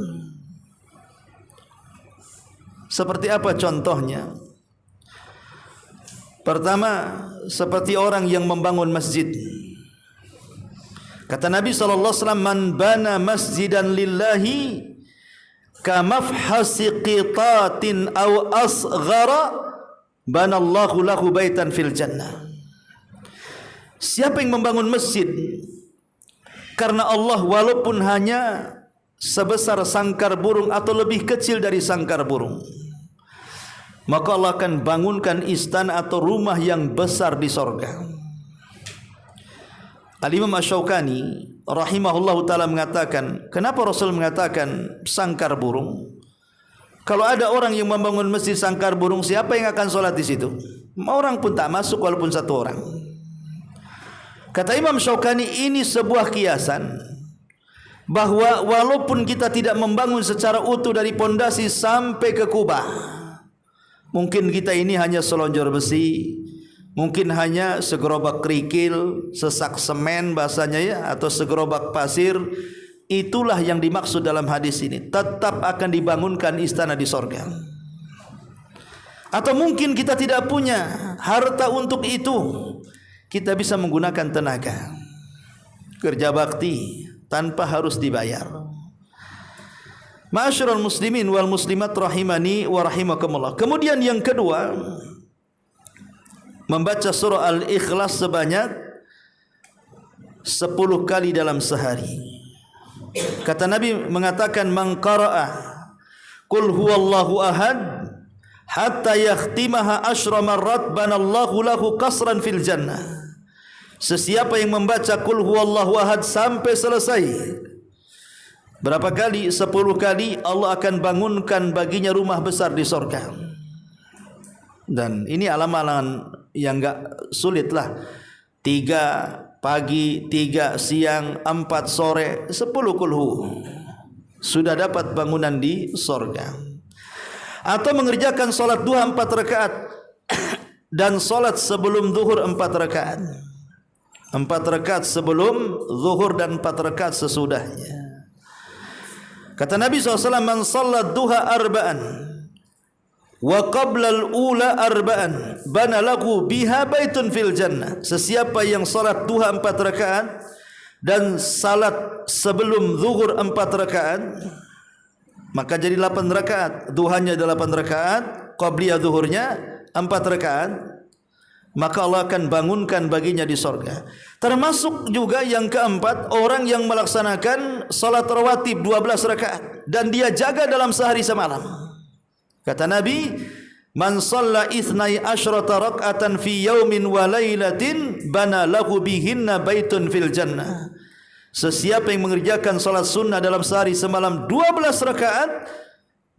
Seperti apa contohnya? Pertama, seperti orang yang membangun masjid. Kata Nabi SAW, man bana masjidan lillahi kamafhasi qitatin aw asghara banallahu lahu baitan fil jannah. Siapa yang membangun masjid karena Allah, walaupun hanya sebesar sangkar burung atau lebih kecil dari sangkar burung, maka Allah akan bangunkan istana atau rumah yang besar di sorga. Al-Imam Asy-Syaukani rahimahullahu ta'ala mengatakan, kenapa Rasul mengatakan sangkar burung? Kalau ada orang yang membangun masjid sangkar burung, siapa yang akan sholat di situ? Orang pun tak masuk walaupun satu orang. Kata Imam Syaukani, ini sebuah kiasan bahwa walaupun kita tidak membangun secara utuh dari pondasi sampai ke kubah, mungkin kita ini hanya selonjor besi, mungkin hanya segerobak kerikil, sesak semen bahasanya ya, atau segerobak pasir. Itulah yang dimaksud dalam hadis ini. Tetap akan dibangunkan istana di sorga. Atau mungkin kita tidak punya harta untuk itu, kita bisa menggunakan tenaga, kerja bakti tanpa harus dibayar. Ma'asyiral muslimin wal muslimat rahimani wa rahimakumullah. Kemudian yang kedua, membaca surah Al-Ikhlas sebanyak 10 kali dalam sehari. Kata Nabi mengatakan, man qara'a qul huwallahu ahad hatta yakhtimaha asyra marrat banallahu lahu qasran fil jannah. Sesiapa yang membaca qul huwallahu ahad sampai selesai, berapa kali? 10 kali, Allah akan bangunkan baginya rumah besar di sorga. Dan ini amalan yang enggak sulit lah. 3 pagi, 3 siang, 4 sore, 10 kulhu, sudah dapat bangunan di sorga. Atau mengerjakan solat duha 4 rakaat dan solat sebelum zuhur 4 rakaat. 4 rakaat sebelum zuhur dan 4 rakaat sesudahnya. Kata Nabi SAW, man salat duha arba'an wa qabla al-ula arba'an bana lahu biha baitun fil jannah. Sesiapa yang salat duha 4 rakaat dan salat sebelum zuhur 4 rakaat, maka jadi 8 rakaat. Duhanya 8 rakaat, qabliyah zuhurnya 4 rakaat. maka Allah akan bangunkan baginya di sorga. Termasuk juga yang keempat, orang yang melaksanakan salat rawatib 12 rakaat dan dia jaga dalam sehari semalam. Kata Nabi, man shalla ithnai asyrata rak'atan fi yaumin wa lailatin bana lahu bihinna baitun fil jannah. Sesiapa yang mengerjakan salat sunnah dalam sehari semalam 12 rakaat,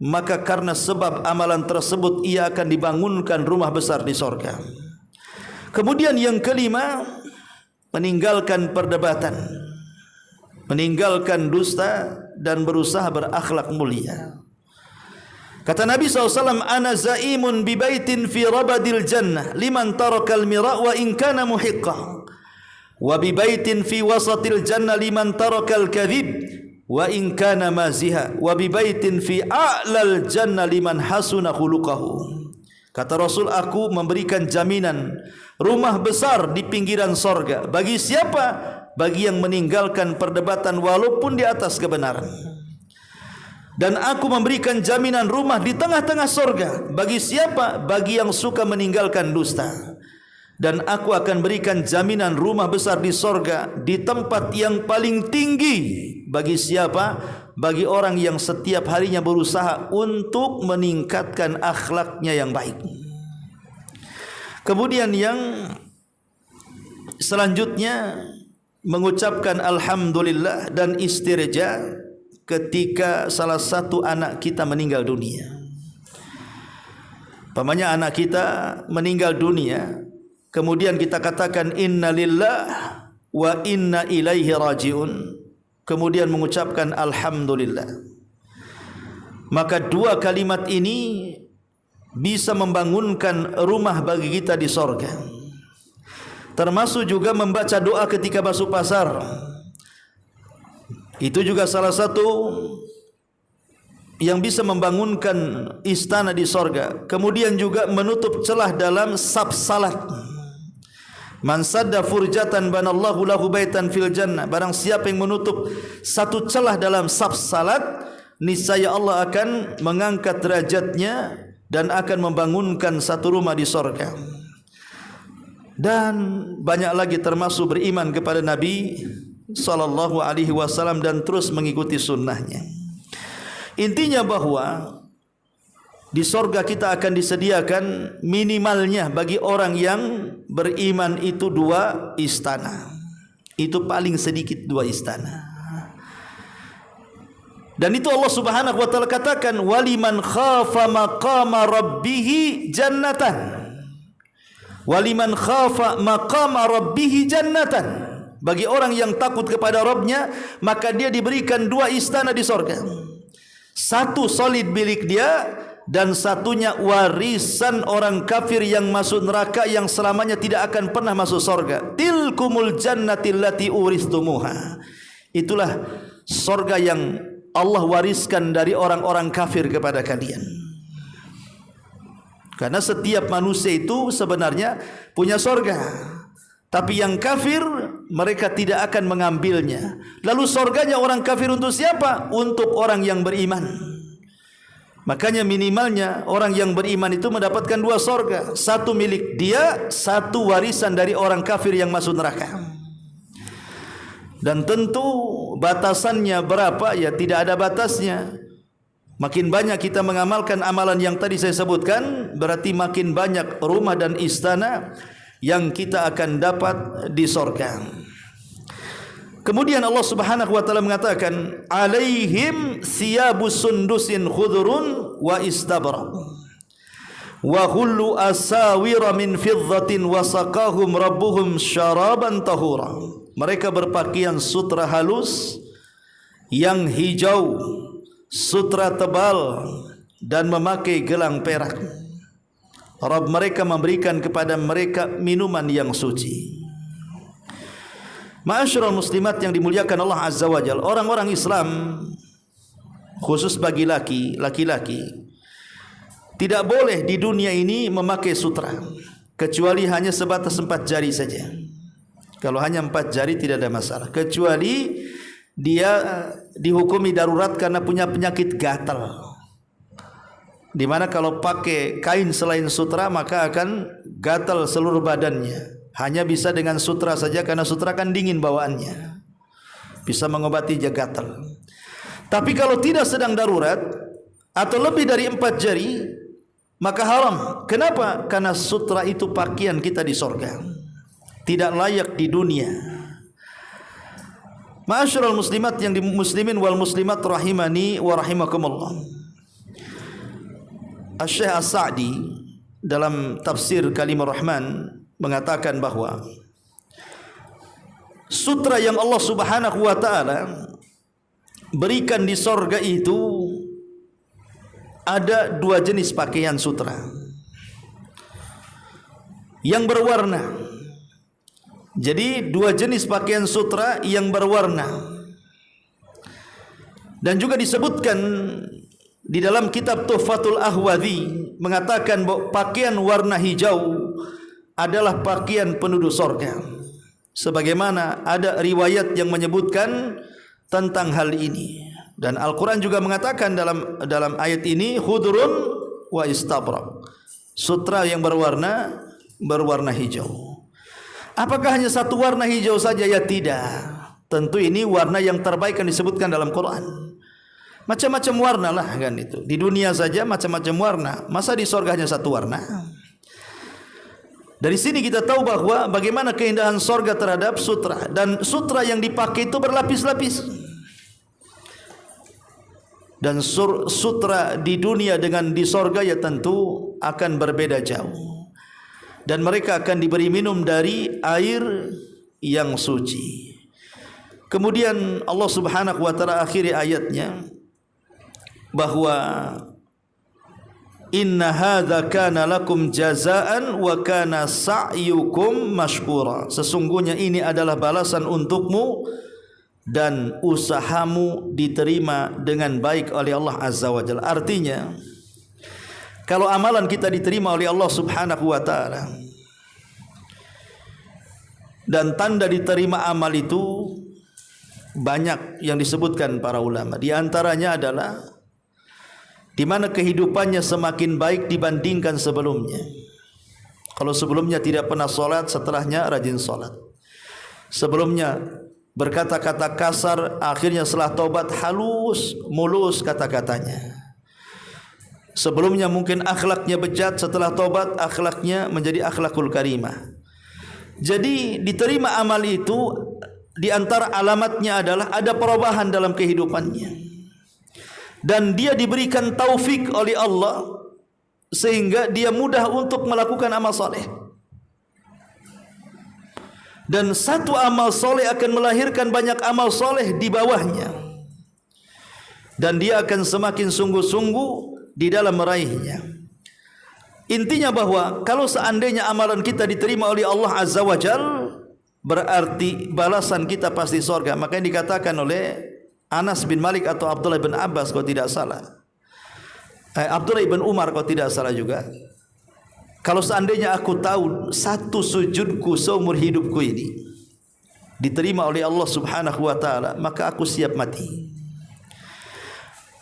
maka karena sebab amalan tersebut ia akan dibangunkan rumah besar di sorga. Kemudian yang kelima, meninggalkan perdebatan, meninggalkan dusta dan berusaha berakhlak mulia. Kata Nabi SAW, ana zaimun bi baitin fi rabadil jannah liman tarakal mira' wa in kana muhiqqah, wa bi baitin fi wasatil jannah liman tarakal kadhib wa in kana maziha, wa bi baitin fi a'lal jannah liman hasuna khuluquhu. Kata Rasul, aku memberikan jaminan rumah besar di pinggiran sorga bagi siapa? Bagi yang meninggalkan perdebatan walaupun di atas kebenaran. Dan aku memberikan jaminan rumah di tengah-tengah sorga bagi siapa? Bagi yang suka meninggalkan dusta. Dan aku akan berikan jaminan rumah besar di sorga di tempat yang paling tinggi bagi siapa? Bagi orang yang setiap harinya berusaha untuk meningkatkan akhlaknya yang baik. Kemudian yang selanjutnya, mengucapkan alhamdulillah dan istirja ketika salah satu anak kita meninggal dunia. Pamannya anak kita meninggal dunia, kemudian kita katakan inna lillah wa inna ilaihi rajiun, kemudian mengucapkan alhamdulillah. Maka dua kalimat ini bisa membangunkan rumah bagi kita di sorga. Termasuk juga membaca doa ketika masuk pasar. Itu juga salah satu yang bisa membangunkan istana di sorga. Kemudian juga menutup celah dalam sab salat. Man sadda furjatan banallahu lahu baitan fil jannah. Barang siapa yang menutup satu celah dalam sab salat, niscaya Allah akan mengangkat derajatnya dan akan membangunkan satu rumah di sorga. Dan banyak lagi, termasuk beriman kepada Nabi sallallahu alaihi wasallam dan terus mengikuti sunnahnya. Intinya bahwa di sorga kita akan disediakan minimalnya bagi orang yang beriman itu 2 istana. Itu paling sedikit 2 istana. Dan itu Allah Subhanahu wa taala katakan, waliman khafa maqama rabbih jannatan. Waliman khafa maqama rabbih jannatan. Bagi orang yang takut kepada Rabbnya, maka dia diberikan 2 istana di sorga. Satu solid milik dia, dan satunya warisan orang kafir yang masuk neraka yang selamanya tidak akan pernah masuk sorga. Tilkumul jannatil lati uristumuha. Itulah sorga yang Allah wariskan dari orang-orang kafir kepada kalian. Karena setiap manusia itu sebenarnya punya sorga, tapi yang kafir mereka tidak akan mengambilnya. Lalu sorganya orang kafir untuk siapa? Untuk orang yang beriman. Makanya minimalnya orang yang beriman itu mendapatkan 2 sorga. Satu milik dia, satu warisan dari orang kafir yang masuk neraka. Dan tentu batasannya berapa? Ya tidak ada batasnya. Makin banyak kita mengamalkan amalan yang tadi saya sebutkan, berarti makin banyak rumah dan istana yang kita akan dapat di sorga. Kemudian Allah Subhanahu wa taala mengatakan, alaihim thiyabus sundusin khudrun wa istabra wa hullu asawira min fiddatin wa saqahum rabbuhum syaraban tahura. Mereka berpakaian sutra halus yang hijau, sutra tebal, dan memakai gelang perak. Rabb mereka memberikan kepada mereka minuman yang suci. Ma'asyiral muslimat yang dimuliakan Allah Azza wa Jalla, orang-orang Islam khusus bagi laki-laki tidak boleh di dunia ini memakai sutra, kecuali hanya sebatas 4 jari saja. Kalau hanya 4 jari tidak ada masalah, kecuali dia dihukumi darurat karena punya penyakit gatal, di mana kalau pakai kain selain sutra maka akan gatal seluruh badannya. Hanya bisa dengan sutra saja karena sutra kan dingin bawaannya. Bisa mengobati gatal. Tapi kalau tidak sedang darurat atau lebih dari 4 jari, maka haram. Kenapa? Karena sutra itu pakaian kita di sorga, tidak layak di dunia. Ma'asyiral muslimat yang muslimin wal muslimat rahimani wa rahimakumullah. Asy-Syaikh As-Sa'di dalam tafsir Kalimur Rahman mengatakan bahwa sutra yang Allah Subhanahu wa taala berikan di sorga itu ada 2 jenis pakaian sutra yang berwarna. Jadi 2 jenis pakaian sutra yang berwarna. Dan juga disebutkan di dalam kitab Tuhfatul Ahwadhi mengatakan bahwa pakaian warna hijau adalah pakaian penduduk sorga. Sebagaimana ada riwayat yang menyebutkan tentang hal ini. Dan Al-Quran juga mengatakan dalam ayat ini, khudrun wa istabrak, sutra yang berwarna hijau. Apakah hanya satu warna hijau saja? Ya tidak. Tentu ini warna yang terbaik yang disebutkan dalam Quran. Macam-macam warna lah kan itu. Di dunia saja macam-macam warna. Masa di sorga hanya satu warna? Dari sini kita tahu bahwa bagaimana keindahan sorga terhadap sutra. Dan sutra yang dipakai itu berlapis-lapis. Dan sutra di dunia dengan di sorga ya tentu akan berbeda jauh. Dan mereka akan diberi minum dari air yang suci. Kemudian Allah Subhanahu wa taala akhiri ayatnya bahwa inna hadza kana lakum jazaan wa kana sa'yukum mashkura. Sesungguhnya ini adalah balasan untukmu dan usahamu diterima dengan baik oleh Allah Azza wa Jalla. Artinya kalau amalan kita diterima oleh Allah Subhanahu wa taala, dan tanda diterima amal itu banyak yang disebutkan para ulama. Di antaranya adalah di mana kehidupannya semakin baik dibandingkan sebelumnya. Kalau sebelumnya tidak pernah solat, setelahnya rajin solat. Sebelumnya berkata-kata kasar, akhirnya setelah taubat halus, mulus kata-katanya. Sebelumnya mungkin akhlaknya bejat, setelah taubat akhlaknya menjadi akhlakul karimah. Jadi diterima amal itu di antara alamatnya adalah ada perubahan dalam kehidupannya. Dan dia diberikan taufik oleh Allah sehingga dia mudah untuk melakukan amal soleh. Dan satu amal soleh akan melahirkan banyak amal soleh di bawahnya. Dan dia akan semakin sungguh-sungguh di dalam meraihnya. Intinya bahwa kalau seandainya amalan kita diterima oleh Allah Azza wa Jal, berarti balasan kita pasti surga. Makanya dikatakan oleh Anas bin Malik atau Abdullah bin Abbas kalau tidak salah, Abdullah bin Umar kalau tidak salah juga, kalau seandainya aku tahu satu sujudku seumur hidupku ini diterima oleh Allah Subhanahu wa taala, maka aku siap mati.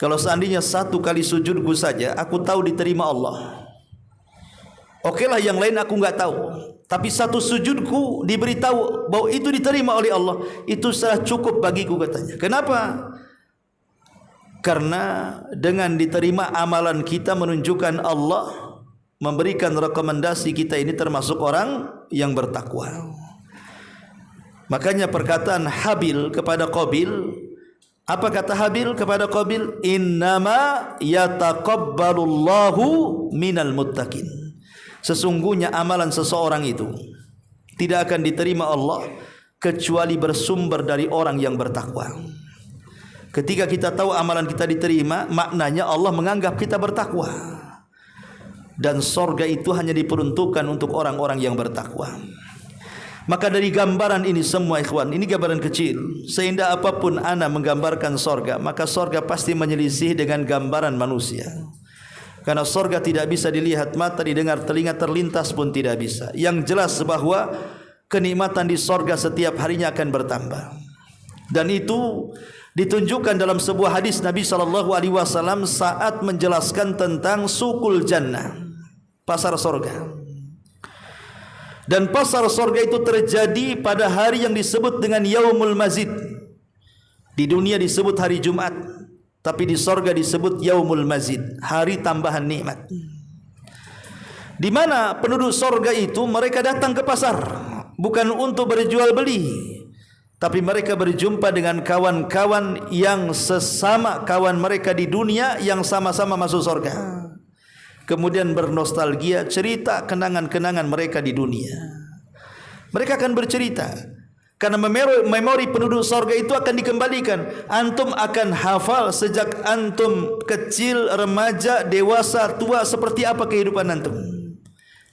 Kalau seandainya satu kali sujudku saja aku tahu diterima Allah, okelah yang lain aku enggak tahu, tapi satu sujudku diberitahu bahwa itu diterima oleh Allah, itu sudah cukup bagiku katanya. Kenapa? Karena dengan diterima amalan kita menunjukkan Allah memberikan rekomendasi kita ini termasuk orang yang bertakwa. Makanya perkataan Habil kepada Qabil, apa kata Habil kepada Qabil? Innama yataqabbalullahu minal muttaqin. Sesungguhnya amalan seseorang itu tidak akan diterima Allah kecuali bersumber dari orang yang bertakwa. Ketika kita tahu amalan kita diterima, maknanya Allah menganggap kita bertakwa. Dan sorga itu hanya diperuntukkan untuk orang-orang yang bertakwa. Maka dari gambaran ini semua ikhwan, ini gambaran kecil. Seindah apapun ana menggambarkan sorga, maka sorga pasti menyelisih dengan gambaran manusia. Karena sorga tidak bisa dilihat mata, didengar telinga, terlintas pun tidak bisa. Yang jelas bahwa kenikmatan di sorga setiap harinya akan bertambah. Dan itu ditunjukkan dalam sebuah hadis Nabi SAW saat menjelaskan tentang sukul jannah, pasar sorga. Dan pasar sorga itu terjadi pada hari yang disebut dengan Yaumul Mazid. Di dunia disebut hari Jumat, tapi di sorga disebut Yaumul Mazid, hari tambahan nikmat. Di mana penduduk sorga itu mereka datang ke pasar bukan untuk berjual beli, tapi mereka berjumpa dengan kawan-kawan yang sesama kawan mereka di dunia yang sama-sama masuk sorga. Kemudian bernostalgia, cerita kenangan-kenangan mereka di dunia. Mereka akan bercerita karena memori penduduk sorga itu akan dikembalikan. Antum akan hafal sejak antum kecil, remaja, dewasa, tua, seperti apa kehidupan antum.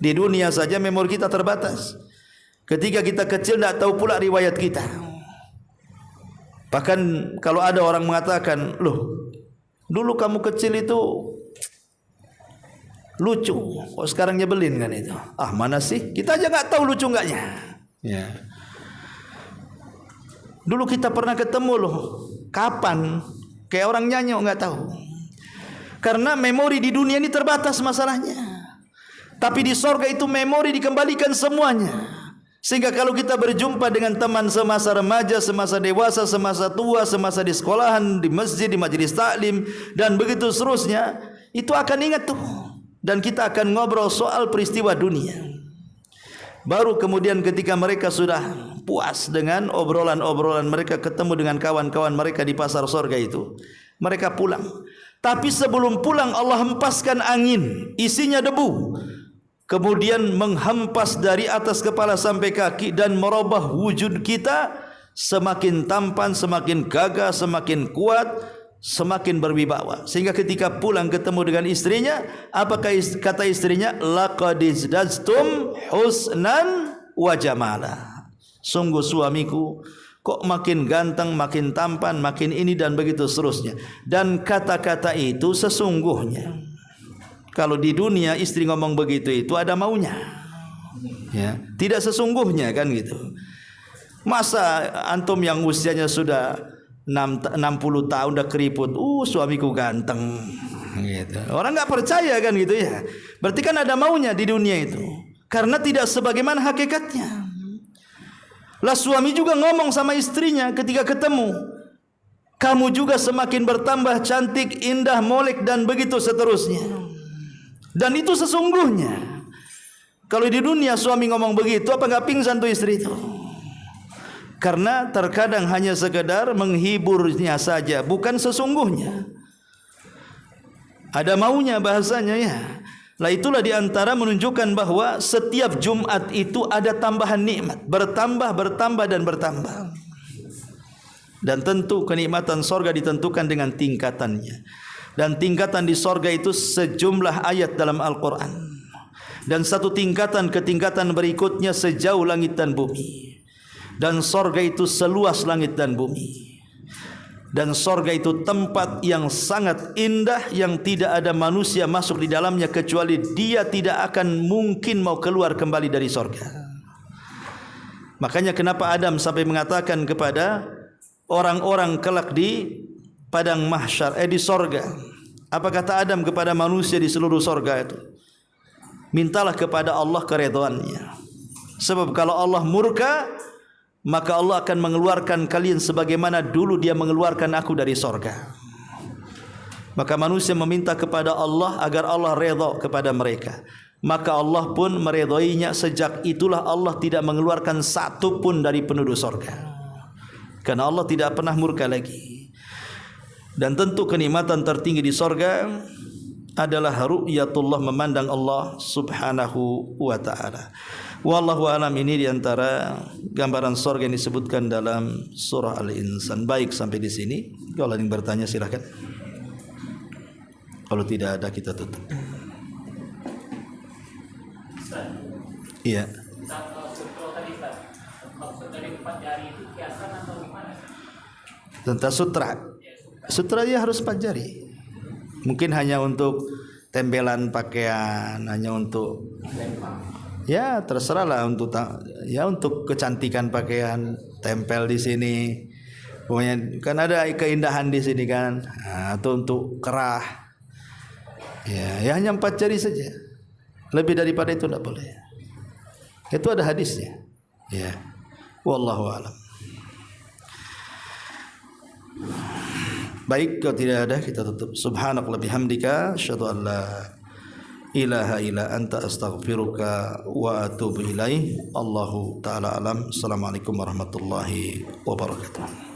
Di dunia saja memori kita terbatas. Ketika kita kecil tidak tahu pula riwayat kita. Bahkan kalau ada orang mengatakan, loh, dulu kamu kecil itu lucu, kok sekarang nyebelin kan itu. Ah, mana sih? Kita aja nggak tahu lucu enggaknya. Ya. Dulu kita pernah ketemu loh. Kapan? Kayak orang nyanyi nggak tahu. Karena memori di dunia ini terbatas masalahnya. Tapi di sorga itu memori dikembalikan semuanya. Sehingga kalau kita berjumpa dengan teman semasa remaja, semasa dewasa, semasa tua, semasa di sekolahan, di masjid, di majelis taklim, dan begitu seterusnya, itu akan ingat tuh. Dan kita akan ngobrol soal peristiwa dunia. Baru kemudian ketika mereka sudah puas dengan obrolan-obrolan mereka, ketemu dengan kawan-kawan mereka di pasar sorga itu, mereka pulang. Tapi sebelum pulang Allah hempaskan angin, isinya debu. Kemudian menghempas dari atas kepala sampai kaki dan merubah wujud kita semakin tampan, semakin gagah, semakin kuat, semakin berwibawa. Sehingga ketika pulang ketemu dengan istrinya, apakah kata istrinya? Laqad izdaztum husnan wa jamala. Sungguh suamiku kok makin ganteng, makin tampan, makin ini dan begitu seterusnya. Dan kata-kata itu sesungguhnya, kalau di dunia istri ngomong begitu itu ada maunya, ya, tidak sesungguhnya kan gitu. Masa antum yang usianya sudah 60 tahun udah keriput, suamiku ganteng, gitu. Orang nggak percaya kan gitu ya. Berarti kan ada maunya di dunia itu, karena tidak sebagaimana hakikatnya. Lah suami juga ngomong sama istrinya ketika ketemu, kamu juga semakin bertambah cantik, indah, molek dan begitu seterusnya. Dan itu sesungguhnya. Kalau di dunia suami ngomong begitu, apa nggak pingsan tuh istri itu? Karena terkadang hanya sekedar menghiburnya saja, bukan sesungguhnya. Ada maunya bahasanya ya. Lah itulah diantara menunjukkan bahwa setiap Jumat itu ada tambahan nikmat, bertambah, bertambah dan bertambah. Dan tentu kenikmatan sorga ditentukan dengan tingkatannya. Dan tingkatan di sorga itu sejumlah ayat dalam Al-Quran. Dan satu tingkatan ke tingkatan berikutnya sejauh langit dan bumi. Dan sorga itu seluas langit dan bumi. Dan sorga itu tempat yang sangat indah, yang tidak ada manusia masuk di dalamnya kecuali dia tidak akan mungkin mau keluar kembali dari sorga. Makanya kenapa Adam sampai mengatakan kepada orang-orang kelak di padang mahsyar, di sorga. Apa kata Adam kepada manusia di seluruh sorga itu? Mintalah kepada Allah keridhaannya. Sebab kalau Allah murka, maka Allah akan mengeluarkan kalian sebagaimana dulu dia mengeluarkan aku dari sorga. Maka manusia meminta kepada Allah agar Allah redha kepada mereka. Maka Allah pun meredainya. Sejak itulah Allah tidak mengeluarkan satu pun dari penduduk sorga. Karena Allah tidak pernah murka lagi. Dan tentu kenikmatan tertinggi di sorga adalah ru'yatullah, memandang Allah subhanahu wa ta'ala. Wallahu alam, ini diantara gambaran sorga yang disebutkan dalam surah Al-Insan. Baik, sampai di sini. Kalau ada yang bertanya silahkan. Kalau tidak ada kita tutup. Iya. Tentang sutra. Sutra dia harus 4 jari. Mungkin hanya untuk tempelan pakaian, hanya untuk, ya terserahlah, untuk ya untuk kecantikan pakaian tempel di sini. Pokoknya kan ada keindahan di sini kan. Atau untuk kerah. Ya hanya 4 jari saja. Lebih daripada itu tidak boleh. Itu ada hadisnya. Ya. Wallahu a'lam. Baik, kalau tidak ada kita tutup. Subhanakallahumma bihamdika asyhadu an la ilaha illa anta astaghfiruka wa atubu ilaih. Allahu taala alam. Assalamualaikum warahmatullahi wabarakatuh.